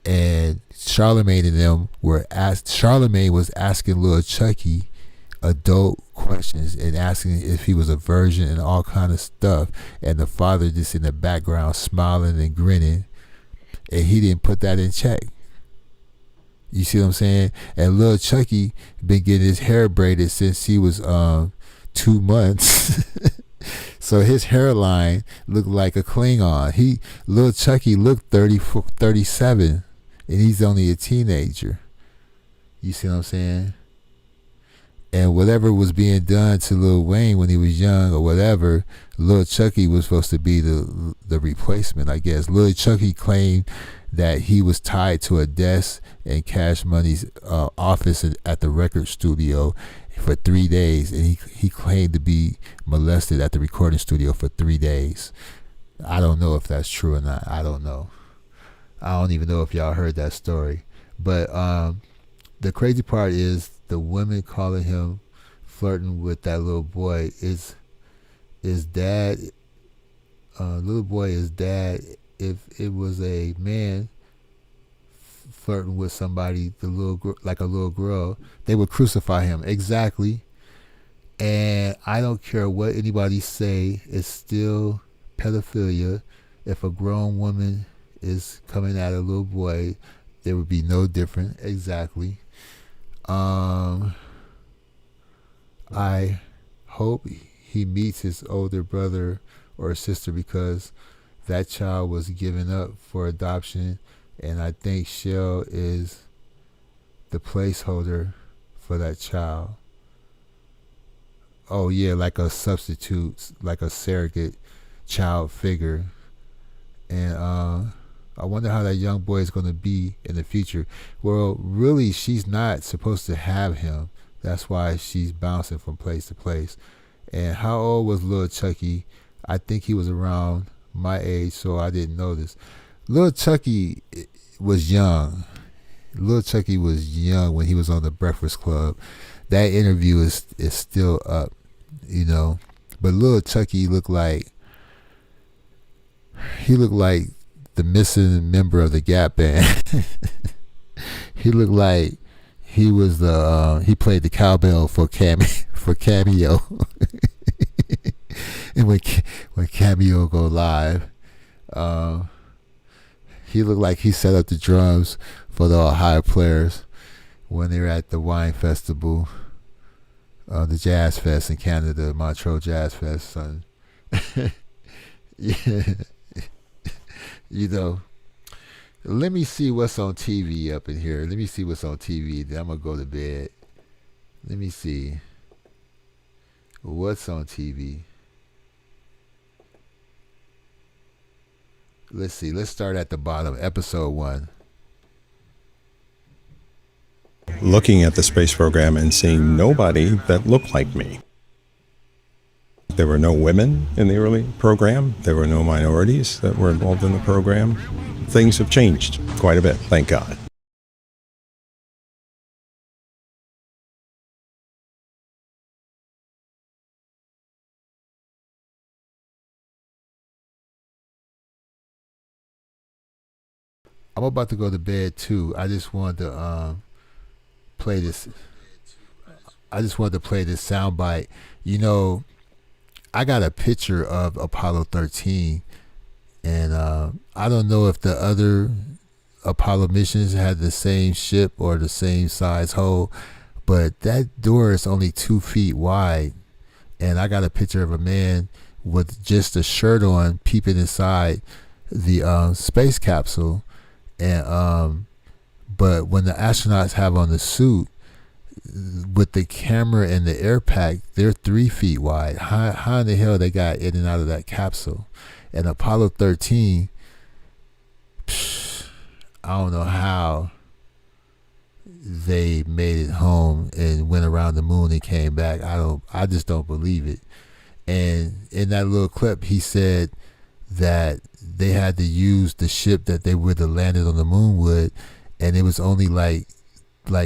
and Charlemagne and them were asked. Charlemagne was asking Lil Chucky adult questions and asking if he was a virgin and all kind of stuff, and the father just in the background smiling and grinning, and he didn't put that in check. You see what I'm saying? And Lil Chucky been getting his hair braided since he was 2 months. So his hairline looked like a Klingon. Lil Chucky looked 37, and he's only a teenager. You see what I'm saying? And whatever was being done to Lil Wayne when he was young or whatever, Lil Chucky was supposed to be the replacement, I guess. Lil Chucky claimed that he was tied to a desk in Cash Money's office at the record studio for 3 days, and he claimed to be molested at the recording studio for 3 days. I don't know if that's true or not. I don't know. I don't even know if y'all heard that story. But the crazy part is the women calling him flirting with that little boy is dad. Little boy is dad. If it was a man flirting with somebody, like a little girl, they would crucify him. Exactly. And I don't care what anybody say, it's still pedophilia. If a grown woman is coming at a little boy, there would be no different. Exactly. I hope he meets his older brother or sister, because that child was given up for adoption, and I think Shell is the placeholder for that child. Oh yeah, like a substitute, like a surrogate child figure. And I wonder how that young boy is going to be in the future. Well, really, she's not supposed to have him. That's why she's bouncing from place to place. And how old was Lil Chucky? I think he was around my age, so I didn't know this. Lil Chucky was young. Lil Chucky was young when he was on the Breakfast Club. That interview is still up, you know. But Lil Chucky looked like the missing member of the Gap Band. He looked like he was he played the cowbell for Cameo. And when Cameo go live, he looked like he set up the drums for the Ohio Players when they were at the wine festival, the Jazz Fest in Canada, Montreux Jazz Fest, son. Yeah. You know, let me see what's on TV up in here. Let me see what's on TV. Then I'm going to go to bed. Let me see what's on TV. Let's see. Let's start at the bottom. Episode 1. Looking at the space program and seeing nobody that looked like me. There were no women in the early program. There were no minorities that were involved in the program. Things have changed quite a bit, thank God. I'm about to go to bed too. I just wanted to play this. I just wanted to play this soundbite. You know, I got a picture of Apollo 13, and I don't know if the other Apollo missions had the same ship or the same size hull, but that door is only 2 feet wide, and I got a picture of a man with just a shirt on peeping inside the space capsule, and but when the astronauts have on the suit with the camera and the air pack, they're 3 feet wide. How in the hell they got in and out of that capsule? And Apollo 13, I don't know how they made it home and went around the moon and came back. I just don't believe it. And in that little clip, he said that they had to use the ship that they would have landed on the moon with, and it was only like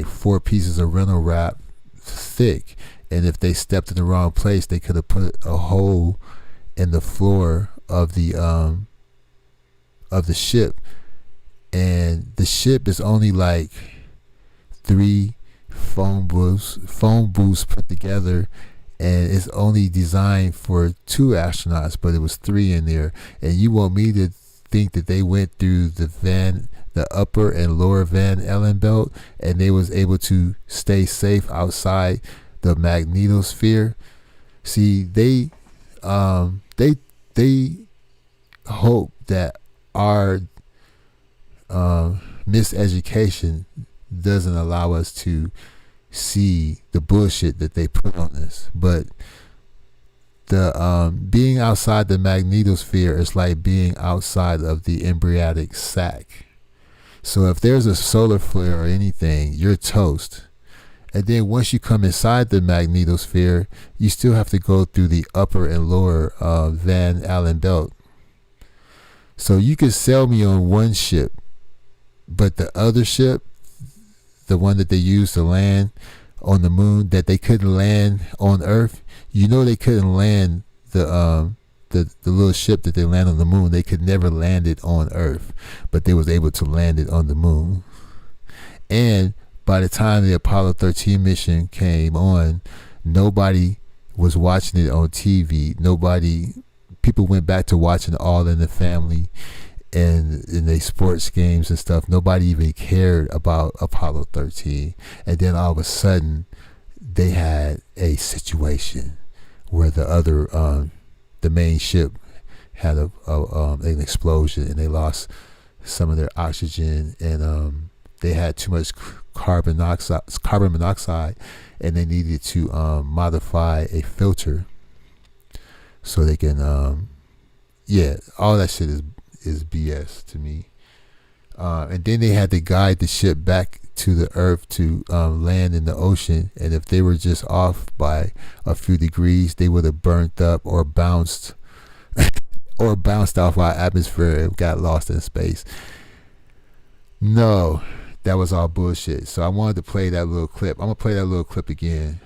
4 pieces of rental wrap thick. And if they stepped in the wrong place, they could have put a hole in the floor of the ship. And the ship is only like 3 phone booths put together, and it's only designed for 2 astronauts, but it was 3 in there. And you want me to think that they went through the upper and lower Van Allen belt, and they was able to stay safe outside the magnetosphere? See, they hope that our miseducation doesn't allow us to see the bullshit that they put on us. But the being outside the magnetosphere is like being outside of the embryonic sac. So if there's a solar flare or anything, you're toast. And then once you come inside the magnetosphere, you still have to go through the upper and lower Van Allen belt. So you could sell me on one ship, but the other ship, the one that they used to land on the moon, that they couldn't land on Earth, you know they couldn't land the little ship that they land on the moon. They could never land it on Earth, but they was able to land it on the moon. And by the time the Apollo 13 mission came on, nobody was watching it on TV. People went back to watching All in the Family and in the sports games and stuff. Nobody even cared about Apollo 13. And then all of a sudden, they had a situation where the main ship had an explosion, and they lost some of their oxygen, and they had too much carbon monoxide, and they needed to modify a filter so they can all that shit is BS to me. And then they had to guide the ship back to the Earth to land in the ocean, and if they were just off by a few degrees, they would have burnt up or bounced off our atmosphere and got lost in space. No, that was all bullshit. So I wanted to play that little clip. I'm gonna play that little clip again.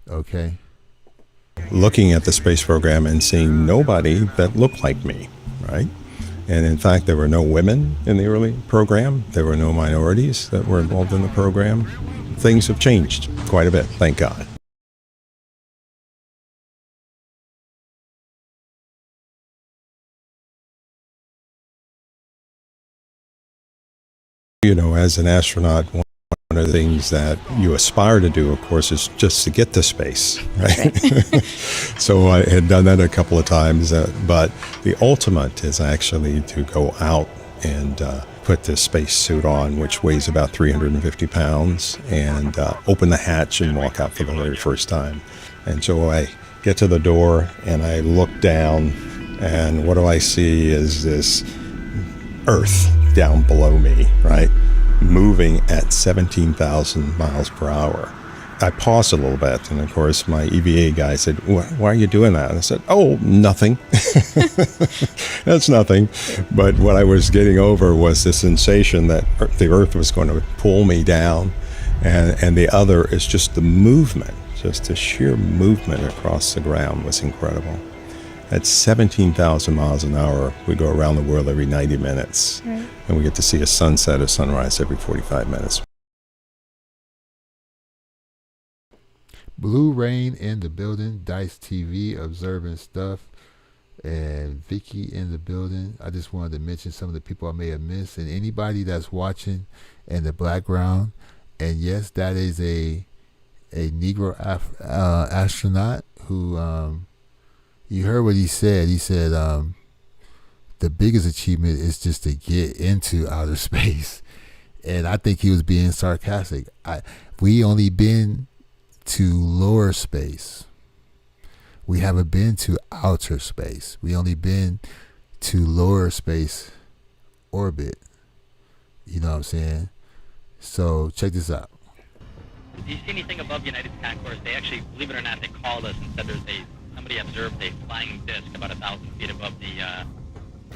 Okay. Looking at the space program and seeing nobody that looked like me, right? And in fact, there were no women in the early program. There were no minorities that were involved in the program. Things have changed quite a bit, thank God. You know, as an astronaut, one of the things that you aspire to do, of course, is just to get to space, right? So I had done that a couple of times, but the ultimate is actually to go out and put this space suit on, which weighs about 350 pounds, and open the hatch and walk out for the very first time. And so I get to the door and I look down, and what do I see is this Earth down below me, right? Moving at 17,000 miles per hour. I paused a little bit, and of course my EVA guy said, why are you doing that? And I said, oh, nothing. That's nothing. But what I was getting over was the sensation that the Earth was going to pull me down, and the other is just the movement, just the sheer movement across the ground was incredible. At 17,000 miles an hour, we go around the world every 90 minutes. Right. And we get to see a sunset or sunrise every 45 minutes. Blue Rain in the building, Dice TV observing stuff, and Vicky in the building. I just wanted to mention some of the people I may have missed, and anybody that's watching in the background. And yes, that is a Negro astronaut who, you heard what he said. He said the biggest achievement is just to get into outer space, and I think he was being sarcastic. We only been to lower space. We haven't been to outer space. We only been to lower space orbit. You know what I'm saying? So check this out. Do you see anything above United Concourse? They actually, believe it or not, they called us and said somebody observed a flying disc about 1,000 feet above the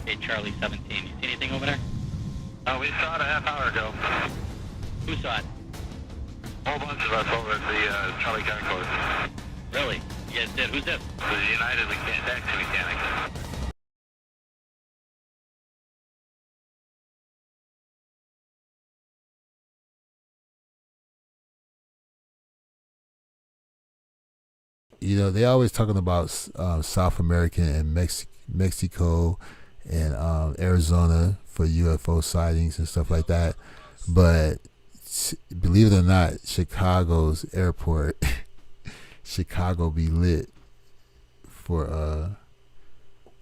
Gate Charlie 17. You see anything over there? We saw it a half hour ago. Who saw it? A whole bunch of us over at the Charlie Concourse. Really? You guys did? Who's this? The United Taxi Mechanics. You know, they always talking about South America and Mexico and Arizona for UFO sightings and stuff like that. But believe it or not, Chicago's airport, Chicago be lit for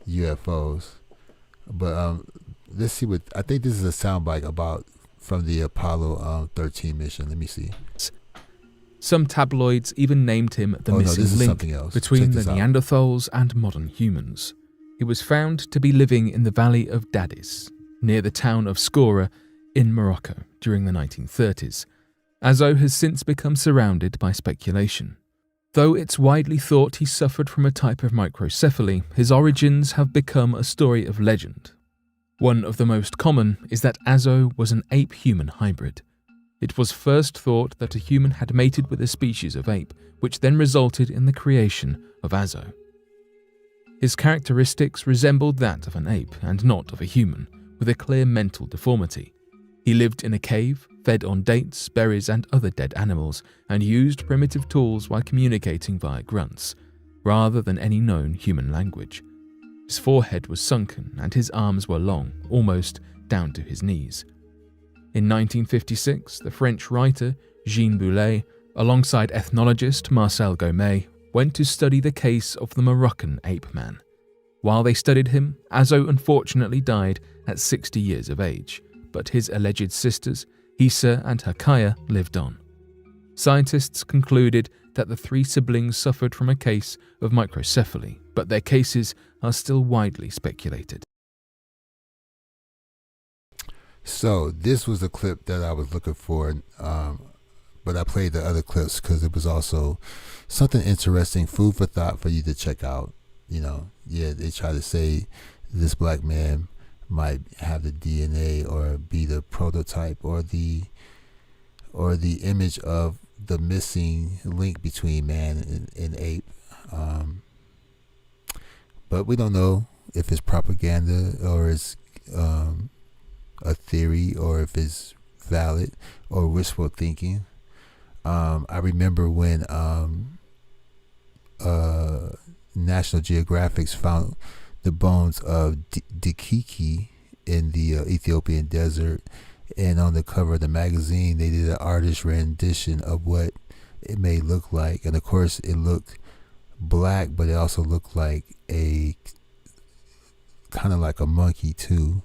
UFOs. But let's see what, I think this is a soundbite about from the Apollo 13 mission. Let me see. Some tabloids even named him the missing link between the Neanderthals and modern humans. He was found to be living in the valley of Dadis, near the town of Skora in Morocco during the 1930s. Azo has since become surrounded by speculation. Though it's widely thought he suffered from a type of microcephaly, his origins have become a story of legend. One of the most common is that Azo was an ape-human hybrid. It was first thought that a human had mated with a species of ape, which then resulted in the creation of Azo. His characteristics resembled that of an ape and not of a human, with a clear mental deformity. He lived in a cave, fed on dates, berries and other dead animals, and used primitive tools while communicating via grunts, rather than any known human language. His forehead was sunken and his arms were long, almost down to his knees. In 1956, the French writer Jean Boulet, alongside ethnologist Marcel Gomez, went to study the case of the Moroccan ape man. While they studied him, Azo unfortunately died at 60 years of age, but his alleged sisters, Hissa and Hakaya, lived on. Scientists concluded that the three siblings suffered from a case of microcephaly, but their cases are still widely speculated. So this was the clip that I was looking for, but I played the other clips because it was also something interesting, food for thought for you to check out. You know, yeah, they try to say this black man might have the DNA or be the prototype or the image of the missing link between man and ape. But we don't know if it's propaganda or it's a theory or if it's valid or wishful thinking. I remember when National Geographic found the bones of Dikiki in the Ethiopian desert, and on the cover of the magazine they did an artist rendition of what it may look like, and of course it looked black, but it also looked like a kind of like a monkey too,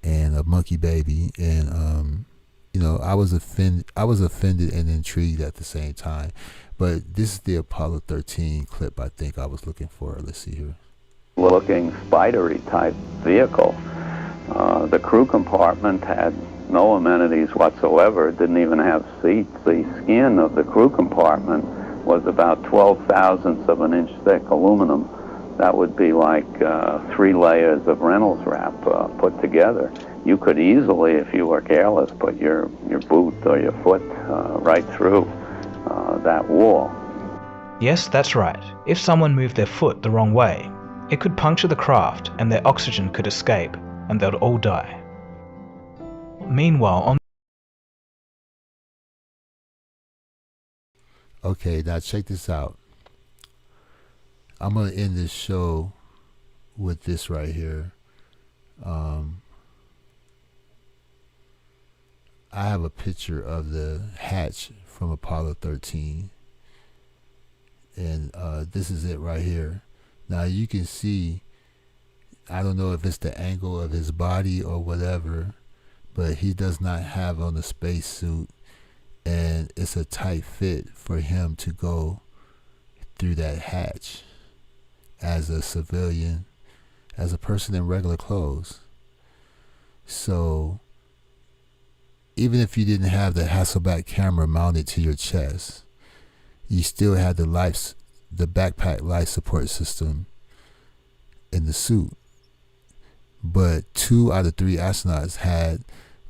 and a monkey baby, and you know, I was offended and intrigued at the same time. But this is the Apollo 13 clip I think I was looking for. Let's see here. Looking spidery type vehicle. The crew compartment had no amenities whatsoever. It didn't even have seats. The skin of the crew compartment was about 12 thousandths of an inch thick aluminum. That would be like 3 layers of Reynolds wrap put together. You could easily, if you were careless, put your boot or your foot right through that wall. Yes, that's right. If someone moved their foot the wrong way, It could puncture the craft and their oxygen could escape and they'd all die. Meanwhile, on... Okay, now check this out. I'm going to end this show with this right here. I have a picture of the hatch from Apollo 13. And this is it right here. Now you can see, I don't know if it's the angle of his body or whatever, but he does not have on the spacesuit, and it's a tight fit for him to go through that hatch as a civilian, as a person in regular clothes. So even if you didn't have the Hasselblad camera mounted to your chest, you still had the backpack life support system in the suit. But 2 out of 3 astronauts had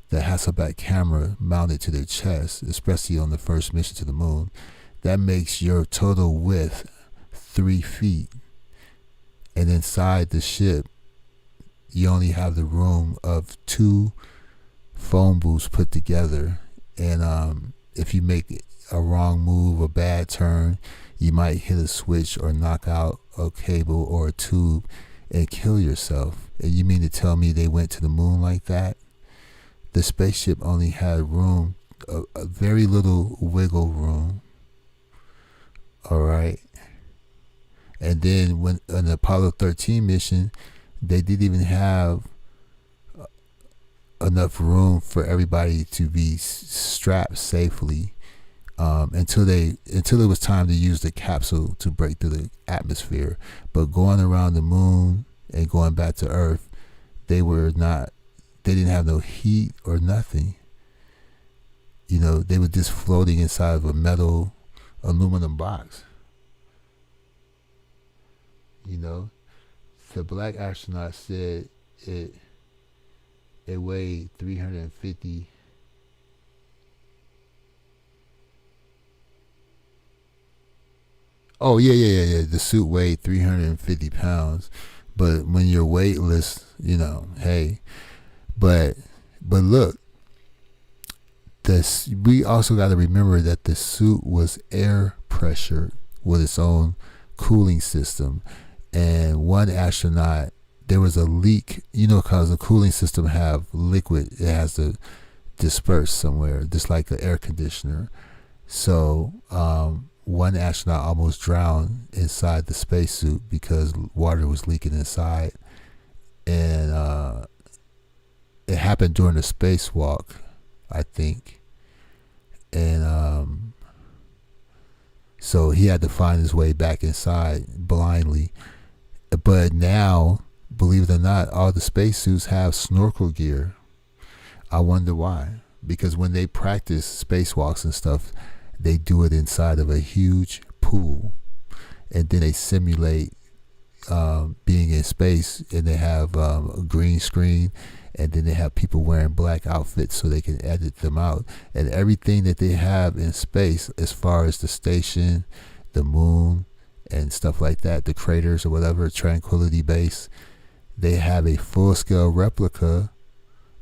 the Hasselblad camera mounted to their chest, especially on the first mission to the moon. That makes your total width 3 feet. And inside the ship, you only have the room of 2 phone booths put together. And if you make a wrong move, a bad turn, you might hit a switch or knock out a cable or a tube and kill yourself. And you mean to tell me they went to the moon like that? The spaceship only had room, a very little wiggle room. All right. And then when on the Apollo 13 mission, they didn't even have enough room for everybody to be strapped safely until it was time to use the capsule to break through the atmosphere. But going around the moon and going back to Earth, they didn't have no heat or nothing. You know, they were just floating inside of a metal aluminum box. You know, the black astronaut said it weighed 350. Oh, yeah. The suit weighed 350 pounds. But when you're weightless, you know, hey. But look, we also got to remember that the suit was air pressured with its own cooling system. And one astronaut, there was a leak, you know, because the cooling system have liquid, it has to disperse somewhere, just like an air conditioner. So one astronaut almost drowned inside the spacesuit because water was leaking inside. And it happened during a spacewalk, I think. And so he had to find his way back inside blindly. But now, believe it or not, all the spacesuits have snorkel gear. I wonder why. Because when they practice spacewalks and stuff, they do it inside of a huge pool. And then they simulate being in space, and they have a green screen, and then they have people wearing black outfits so they can edit them out. And everything that they have in space, as far as the station, the moon, and stuff like that, the craters or whatever, Tranquility Base, they have a full-scale replica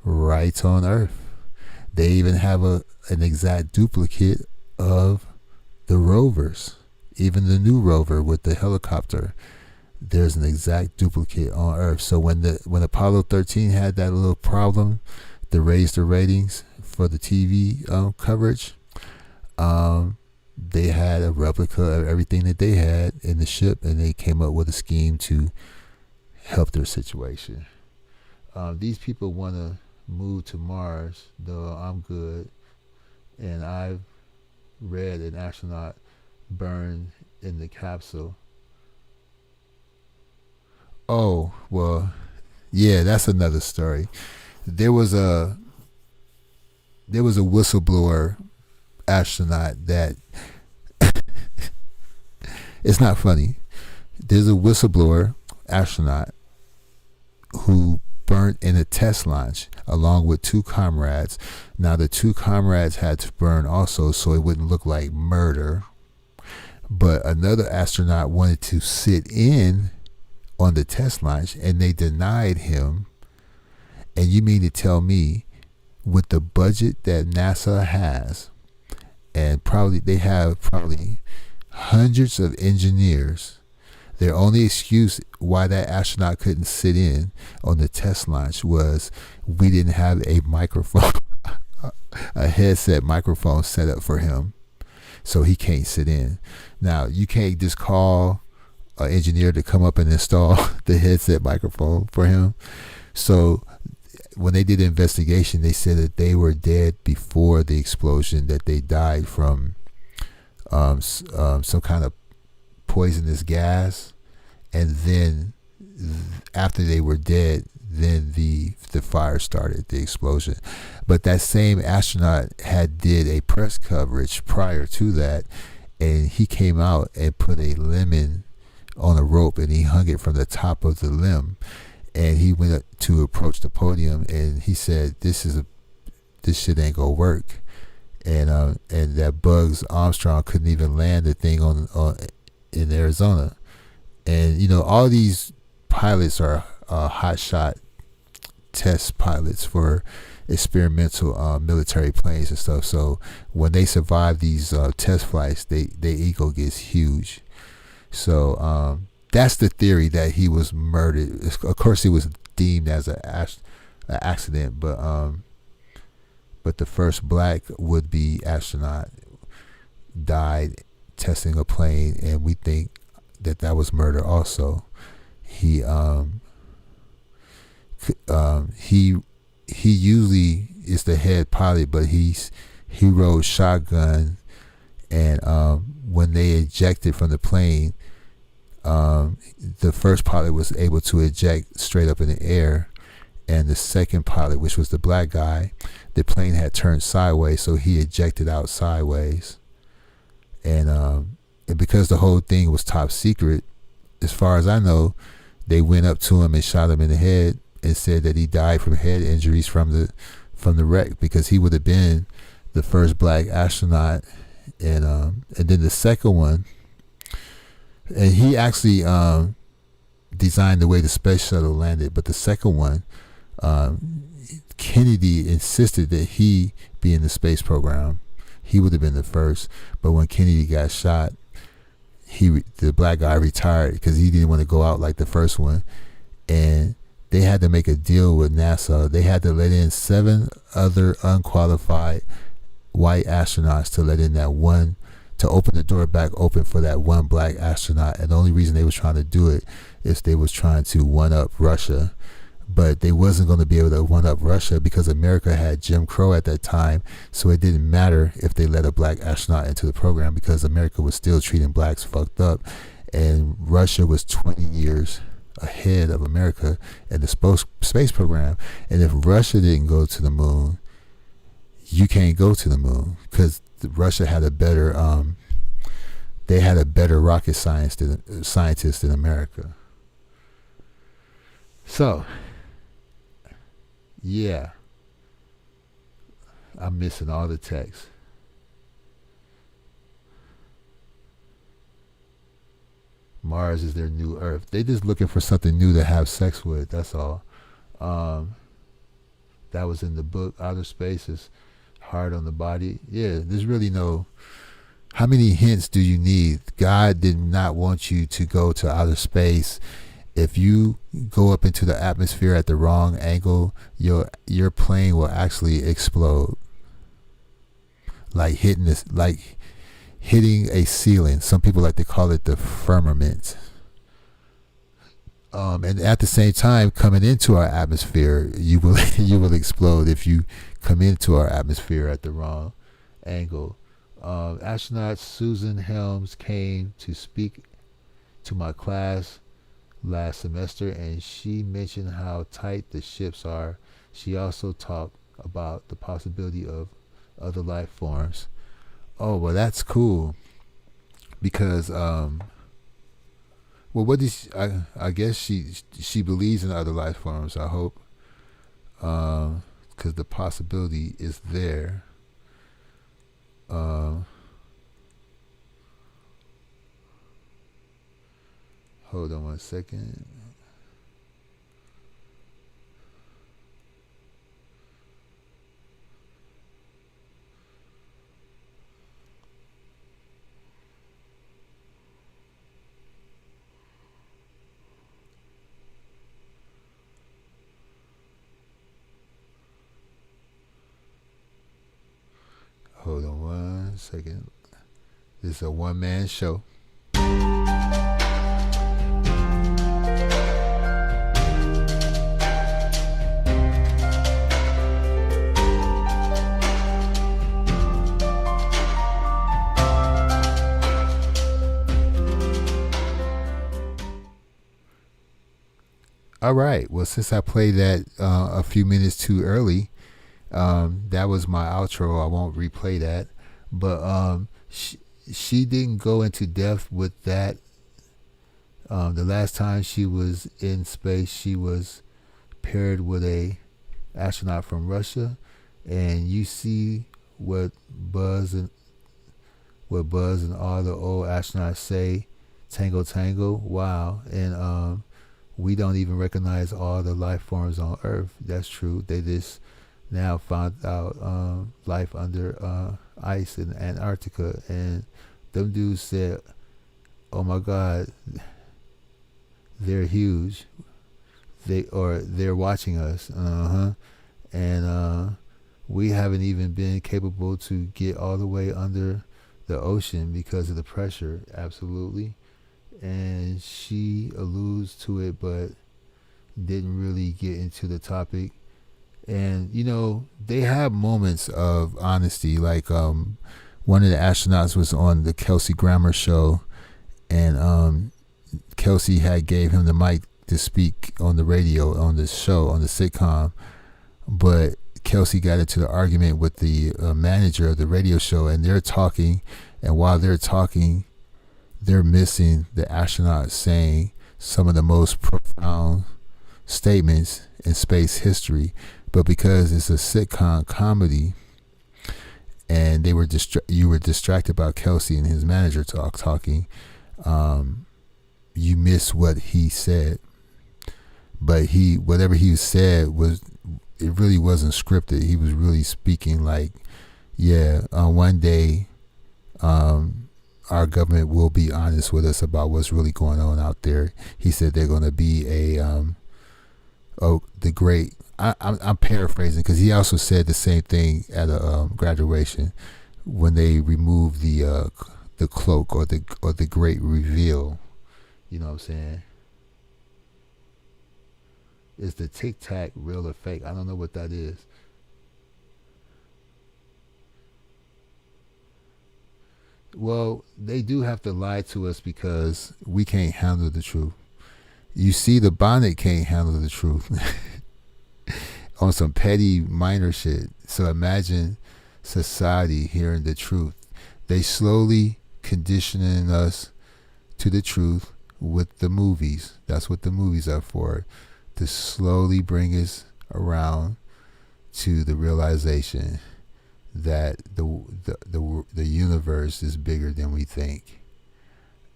right on Earth. They even have an exact duplicate of the rovers. Even the new rover with the helicopter, there's an exact duplicate on Earth. So when Apollo 13 had that little problem to raise the ratings for the TV coverage, they had a replica of everything that they had in the ship, and they came up with a scheme to help their situation. These people want to move to Mars, though I'm good. And I've read an astronaut burned in the capsule. Oh, well, yeah, that's another story. There was a whistleblower astronaut that it's not funny. There's a whistleblower astronaut who burnt in a test launch along with 2 comrades. Now the 2 comrades had to burn also so it wouldn't look like murder. But another astronaut wanted to sit in on the test launch, and they denied him. And you mean to tell me, with the budget that NASA has, and they have hundreds of engineers, their only excuse why that astronaut couldn't sit in on the test launch was we didn't have a microphone, a headset microphone set up for him, so he can't sit in. Now, you can't just call an engineer to come up and install the headset microphone for him. So when they did the investigation, they said that they were dead before the explosion, that they died from some kind of poisonous gas, and then after they were dead, then the fire started, the explosion. But that same astronaut did a press coverage prior to that, and he came out and put a lemon on a rope, and he hung it from the top of the limb, and he went up to approach the podium, and he said, this shit ain't gonna work. And that Bugs Armstrong couldn't even land the thing on in Arizona. And you know, all these pilots are hotshot test pilots for experimental military planes and stuff. So when they survive these test flights, their ego gets huge. So that's the theory, that he was murdered. Of course, he was deemed as an accident, but the first black would-be astronaut died testing a plane, and we think that was murder also. He usually is the head pilot, but he rode shotgun, and when they ejected from the plane, the first pilot was able to eject straight up in the air, and the second pilot, which was the black guy, the plane had turned sideways, so he ejected out sideways. And because the whole thing was top secret, as far as I know, they went up to him and shot him in the head and said that he died from head injuries from the wreck, because he would have been the first black astronaut. And then the second one, and he actually designed the way the space shuttle landed, but the second one, Kennedy insisted that he be in the space program. He would have been the first, but when Kennedy got shot, the black guy retired because he didn't want to go out like the first one, and they had to make a deal with NASA. They had to let in 7 other unqualified white astronauts to let in that one, to open the door back open for that one black astronaut. And the only reason they was trying to do it is they was trying to one-up Russia. But they wasn't going to be able to one-up Russia because America had Jim Crow at that time, so it didn't matter if they let a black astronaut into the program because America was still treating blacks fucked up, and Russia was 20 years ahead of America in the space program. And if Russia didn't go to the moon, you can't go to the moon because Russia had a better rocket scientist than America. So yeah, I'm missing all the text. Mars is their new Earth. They just looking for something new to have sex with. That's all. That was in the book. Outer Space is hard on the body. Yeah, there's really no. How many hints do you need? God did not want you to go to outer space. If you go up into the atmosphere at the wrong angle, your plane will actually explode. Like hitting a ceiling. Some people like to call it the firmament. And at the same time, coming into our atmosphere, you will explode if you come into our atmosphere at the wrong angle. Astronaut Susan Helms came to speak to my class last semester, and she mentioned how tight the ships are. She also talked about the possibility of other life forms. Oh, well, that's cool, because what is I guess she believes in other life forms, I hope, because the possibility is there. Hold on one second. Hold on 1 second. This is a one-man show. All right. Well, since I played that a few minutes too early, that was my outro. I won't replay that. But she didn't go into depth with that. The last time she was in space, she was paired with a astronaut from Russia, and you see what Buzz and all the old astronauts say, tango tango, wow. And we don't even recognize all the life forms on Earth. That's true. They just now found out life under ice in Antarctica, and them dudes said, "Oh my God, they're huge. They're watching us." And we haven't even been capable to get all the way under the ocean because of the pressure. Absolutely. And she alludes to it, but didn't really get into the topic. And they have moments of honesty. Like one of the astronauts was on the Kelsey Grammer show, and Kelsey had gave him the mic to speak on the radio on the show, on the sitcom, but Kelsey got into the argument with the manager of the radio show, and they're talking, and while they're talking, they're missing the astronaut saying some of the most profound statements in space history. But because it's a sitcom comedy, and you were distracted by Kelsey and his manager talking, you miss what he said. But whatever he said it really wasn't scripted. He was really speaking like, one day, our government will be honest with us about what's really going on out there. He said they're going to be I'm paraphrasing, because he also said the same thing at a graduation when they removed the cloak or the great reveal. You know what I'm saying? Is the Tic Tac real or fake? I don't know what that is. Well, they do have to lie to us because we can't handle the truth. You see, the bonnet can't handle the truth on some petty minor shit. So imagine society hearing the truth. They slowly conditioning us to the truth with the movies. That's what the movies are for, to slowly bring us around to the realization that the universe is bigger than we think,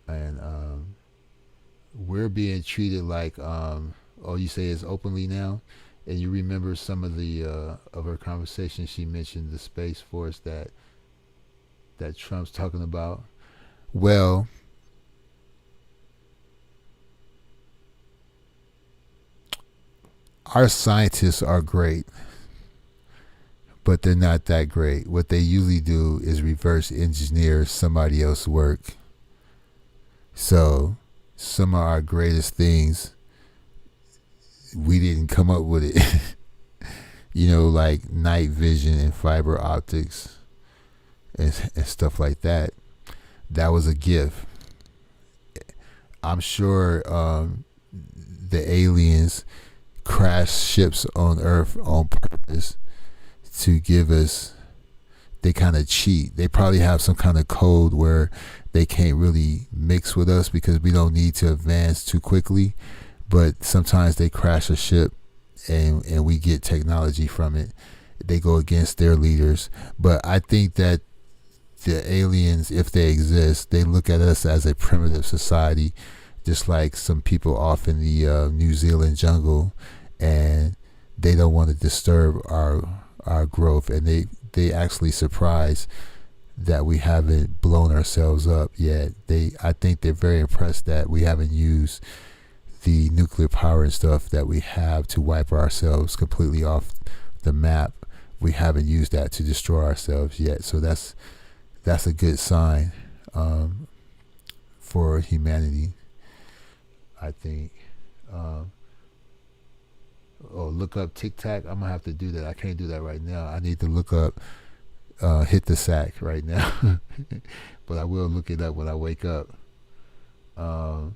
and we're being treated like you say it's openly now. And you remember some of the of her conversation, she mentioned the Space Force that Trump's talking about. Well, our scientists are great, but they're not that great. What they usually do is reverse engineer somebody else's work. So some of our greatest things, we didn't come up with it. Like night vision and fiber optics and stuff like that. That was a gift. I'm sure the aliens crashed ships on Earth on purpose to give us, they kind of cheat. They probably have some kind of code where they can't really mix with us because we don't need to advance too quickly. But sometimes they crash a ship and we get technology from it. They go against their leaders. But I think that the aliens, if they exist, they look at us as a primitive society, just like some people off in the New Zealand jungle, and they don't want to disturb our growth, and they actually surprised that we haven't blown ourselves up yet. I think they're very impressed that we haven't used the nuclear power and stuff that we have to wipe ourselves completely off the map we haven't used that to destroy ourselves yet. So that's a good sign for humanity, I think. Look up Tic Tac. I'm gonna have to do that. I can't do that right now. I need to look up Hit the Sack right now, but I will look it up when I wake up. Well,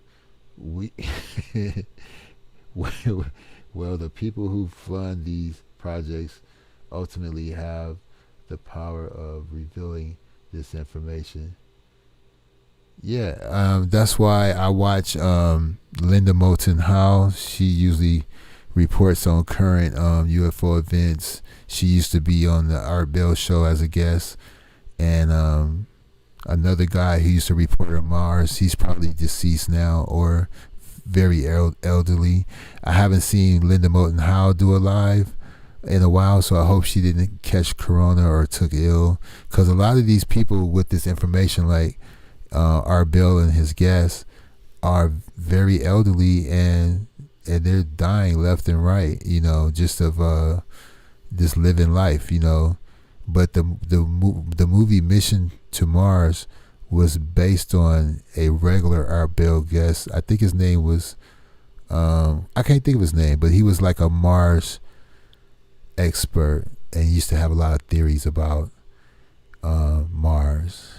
the people who fund these projects ultimately have the power of revealing this information. Yeah, that's why I watch Linda Moulton Howe. She usually reports on current UFO events. She used to be on the Art Bell show as a guest. And another guy who used to report on Mars, he's probably deceased now or very elderly. I haven't seen Linda Moulton Howe do a live in a while, so I hope she didn't catch corona or took ill, because a lot of these people with this information, like Art Bell and his guests, are very elderly and they're dying left and right, just of just living life, But the movie Mission to Mars was based on a regular Art Bell guest. I think his name was I can't think of his name, but he was like a Mars expert, and he used to have a lot of theories about Mars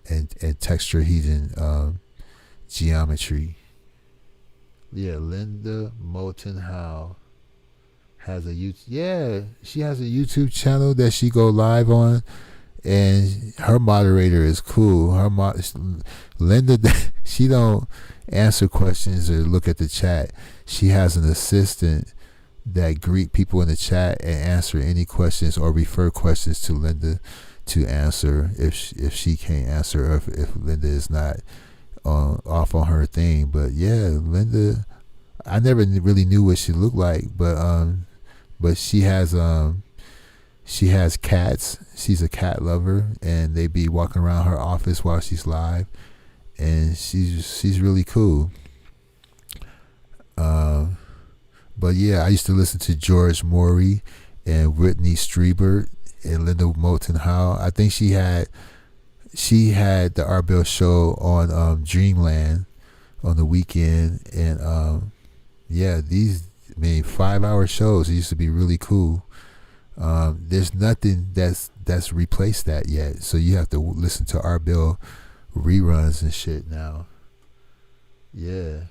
and texture heating geometry. Yeah, Linda Moulton Howe has a she has a YouTube channel that she go live on, and her moderator is cool. Linda, she don't answer questions or look at the chat. She has an assistant that greet people in the chat and answer any questions or refer questions to Linda to answer if she can't answer, or if Linda is not off on her thing. But yeah, Linda, I never really knew what she looked like, but she has cats. She's a cat lover, and they be walking around her office while she's live, and she's really cool. But yeah, I used to listen to George Morey and Whitney Strieber and Linda Moulton Howe. I think she had the Art Bell show on Dreamland on the weekend, and these 5-hour shows, it used to be really cool. There's nothing that's replaced that yet, so you have to listen to Art Bell reruns and shit now. Yeah.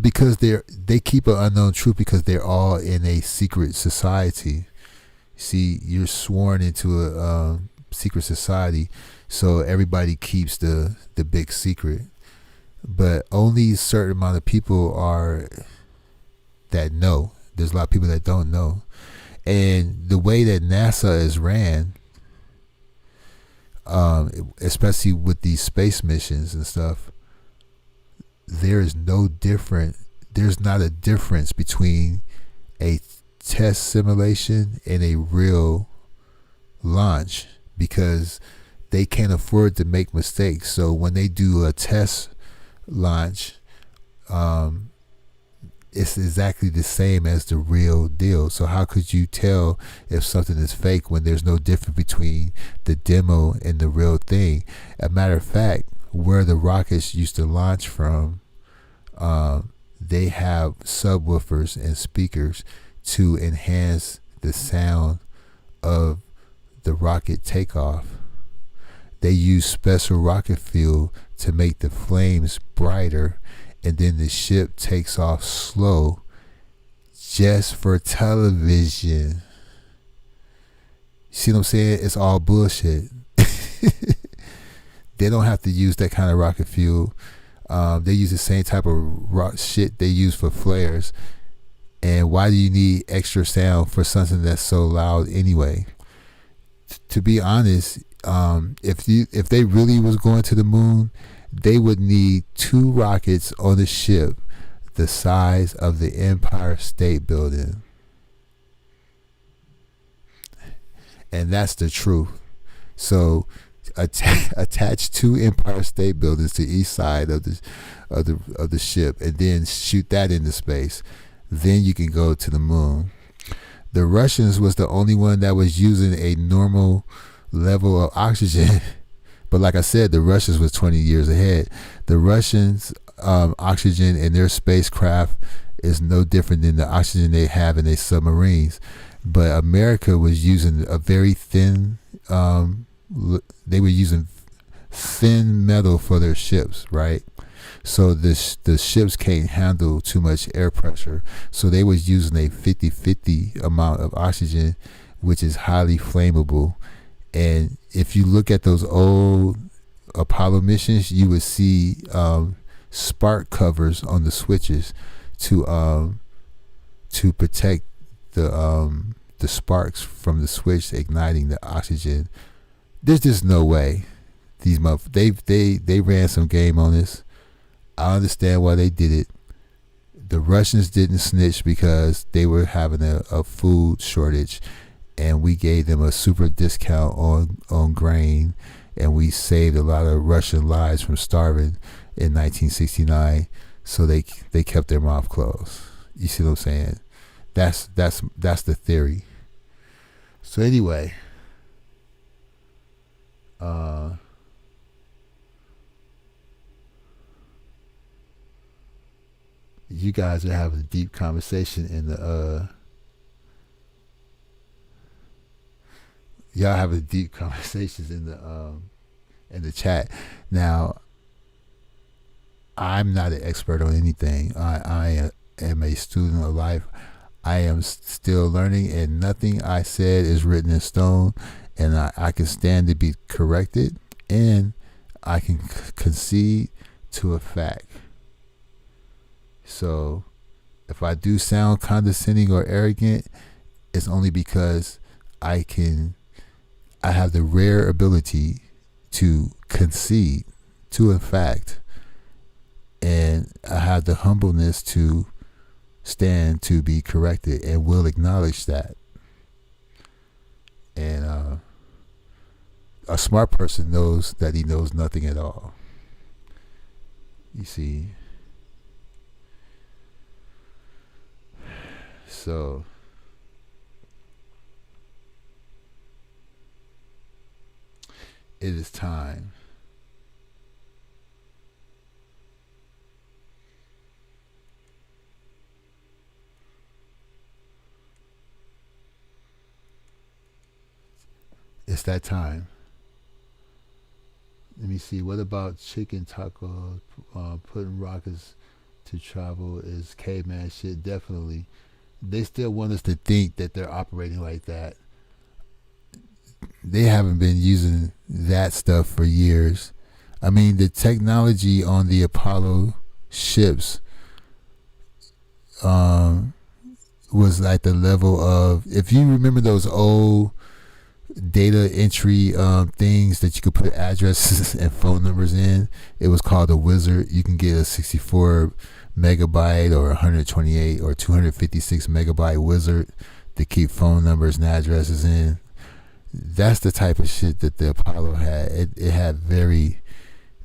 Because they keep an unknown truth, because they're all in a secret society. See, you're sworn into a secret society, so everybody keeps the big secret. But only a certain amount of people are that know. There's a lot of people that don't know. And the way that NASA is ran, especially with these space missions and stuff, there's not a difference between a test simulation and a real launch, because they can't afford to make mistakes. So when they do a test launch, it's exactly the same as the real deal. So how could you tell if something is fake when there's no difference between the demo and the real thing? As a matter of fact, where the rockets used to launch from, they have subwoofers and speakers to enhance the sound of the rocket takeoff. They use special rocket fuel to make the flames brighter, and then the ship takes off slow just for television. See what I'm saying? It's all bullshit. They don't have to use that kind of rocket fuel. They use the same type of shit they use for flares. And why do you need extra sound for something that's so loud anyway? To be honest, if they really was going to the moon, they would need 2 rockets on the ship the size of the Empire State Building. And that's the truth. So attach 2 Empire State Buildings to each side of the ship, and then shoot that into space. then you can go to the moon. The Russians was the only one that was using a normal level of oxygen. But like I said, the Russians was 20 years ahead. The Russians' oxygen in their spacecraft is no different than the oxygen they have in their submarines. But America was using a very thin, they were using thin metal for their ships, right? So the ships can't handle too much air pressure. So they was using a 50-50 amount of oxygen, which is highly flammable. And if you look at those old Apollo missions, you would see spark covers on the switches to protect the sparks from the switch igniting the oxygen. There's just no way these they ran some game on this. I understand why they did it. The Russians didn't snitch because they were having a food shortage, and we gave them a super discount on grain, and we saved a lot of Russian lives from starving in 1969. So they kept their mouth closed. You see what I'm saying? That's the theory. So anyway, you guys are having a deep conversation in the y'all having deep conversations in the chat. Now, I'm not an expert on anything. I am a student of life. I am still learning, and nothing I said is written in stone, and I can stand to be corrected, and I can concede to a fact. So if I do sound condescending or arrogant, it's only because I have the rare ability to concede to a fact, and I have the humbleness to stand to be corrected, and will acknowledge that. And a smart person knows that he knows nothing at all. You see. So it is time. It's that time. Let me see. What about chicken taco? Putting rockets to travel is caveman shit. Definitely. They still want us to think that they're operating like that. They haven't been using that stuff for years. I mean, the technology on the Apollo ships was at the level of, if you remember those old data entry things that you could put addresses and phone numbers in, it was called a wizard. You can get a 64 megabyte or 128 or 256 megabyte wizard to keep phone numbers and addresses in. That's the type of shit that the Apollo had. It had very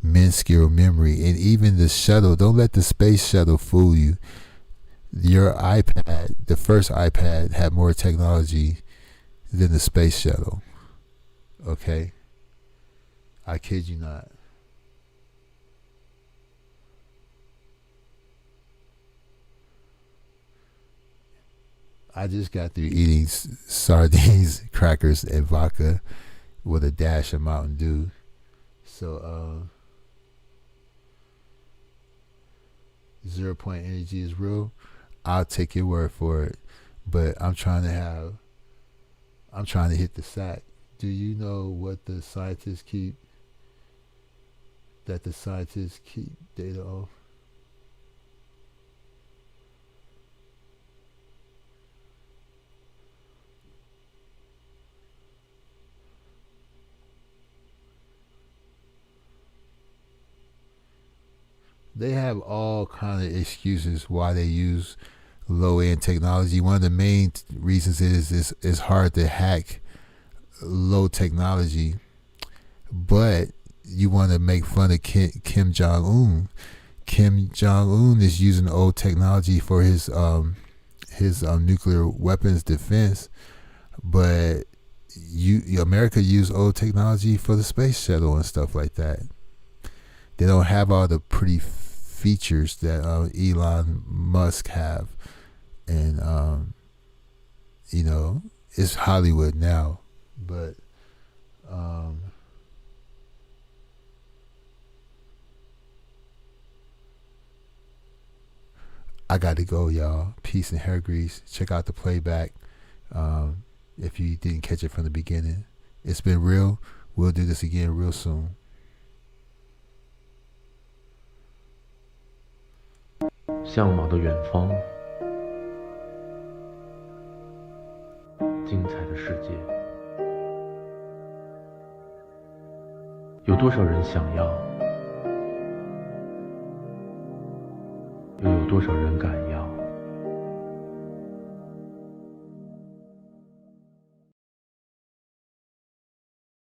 minuscule memory. And even the shuttle, don't let the space shuttle fool you. Your iPad, the first iPad, had more technology than the space shuttle. Okay? I kid you not. I just got through eating sardines, crackers, and vodka with a dash of Mountain Dew. So, 0 point energy is real. I'll take your word for it. But I'm trying to hit the sack. Do you know what the scientists keep data of? They have all kind of excuses why they use low-end technology. One of the main reasons is it's hard to hack low technology, but you want to make fun of Kim Jong-un. Kim Jong-un is using old technology for his his nuclear weapons defense, but America used old technology for the space shuttle and stuff like that. They don't have all the pretty features that Elon Musk have, and you know, it's Hollywood now, but I got to go, y'all. Peace and hair grease. Check out the playback if you didn't catch it from the beginning. It's been real. We'll do this again real soon. 向往的远方，精彩的世界，有多少人想要，又有多少人敢要？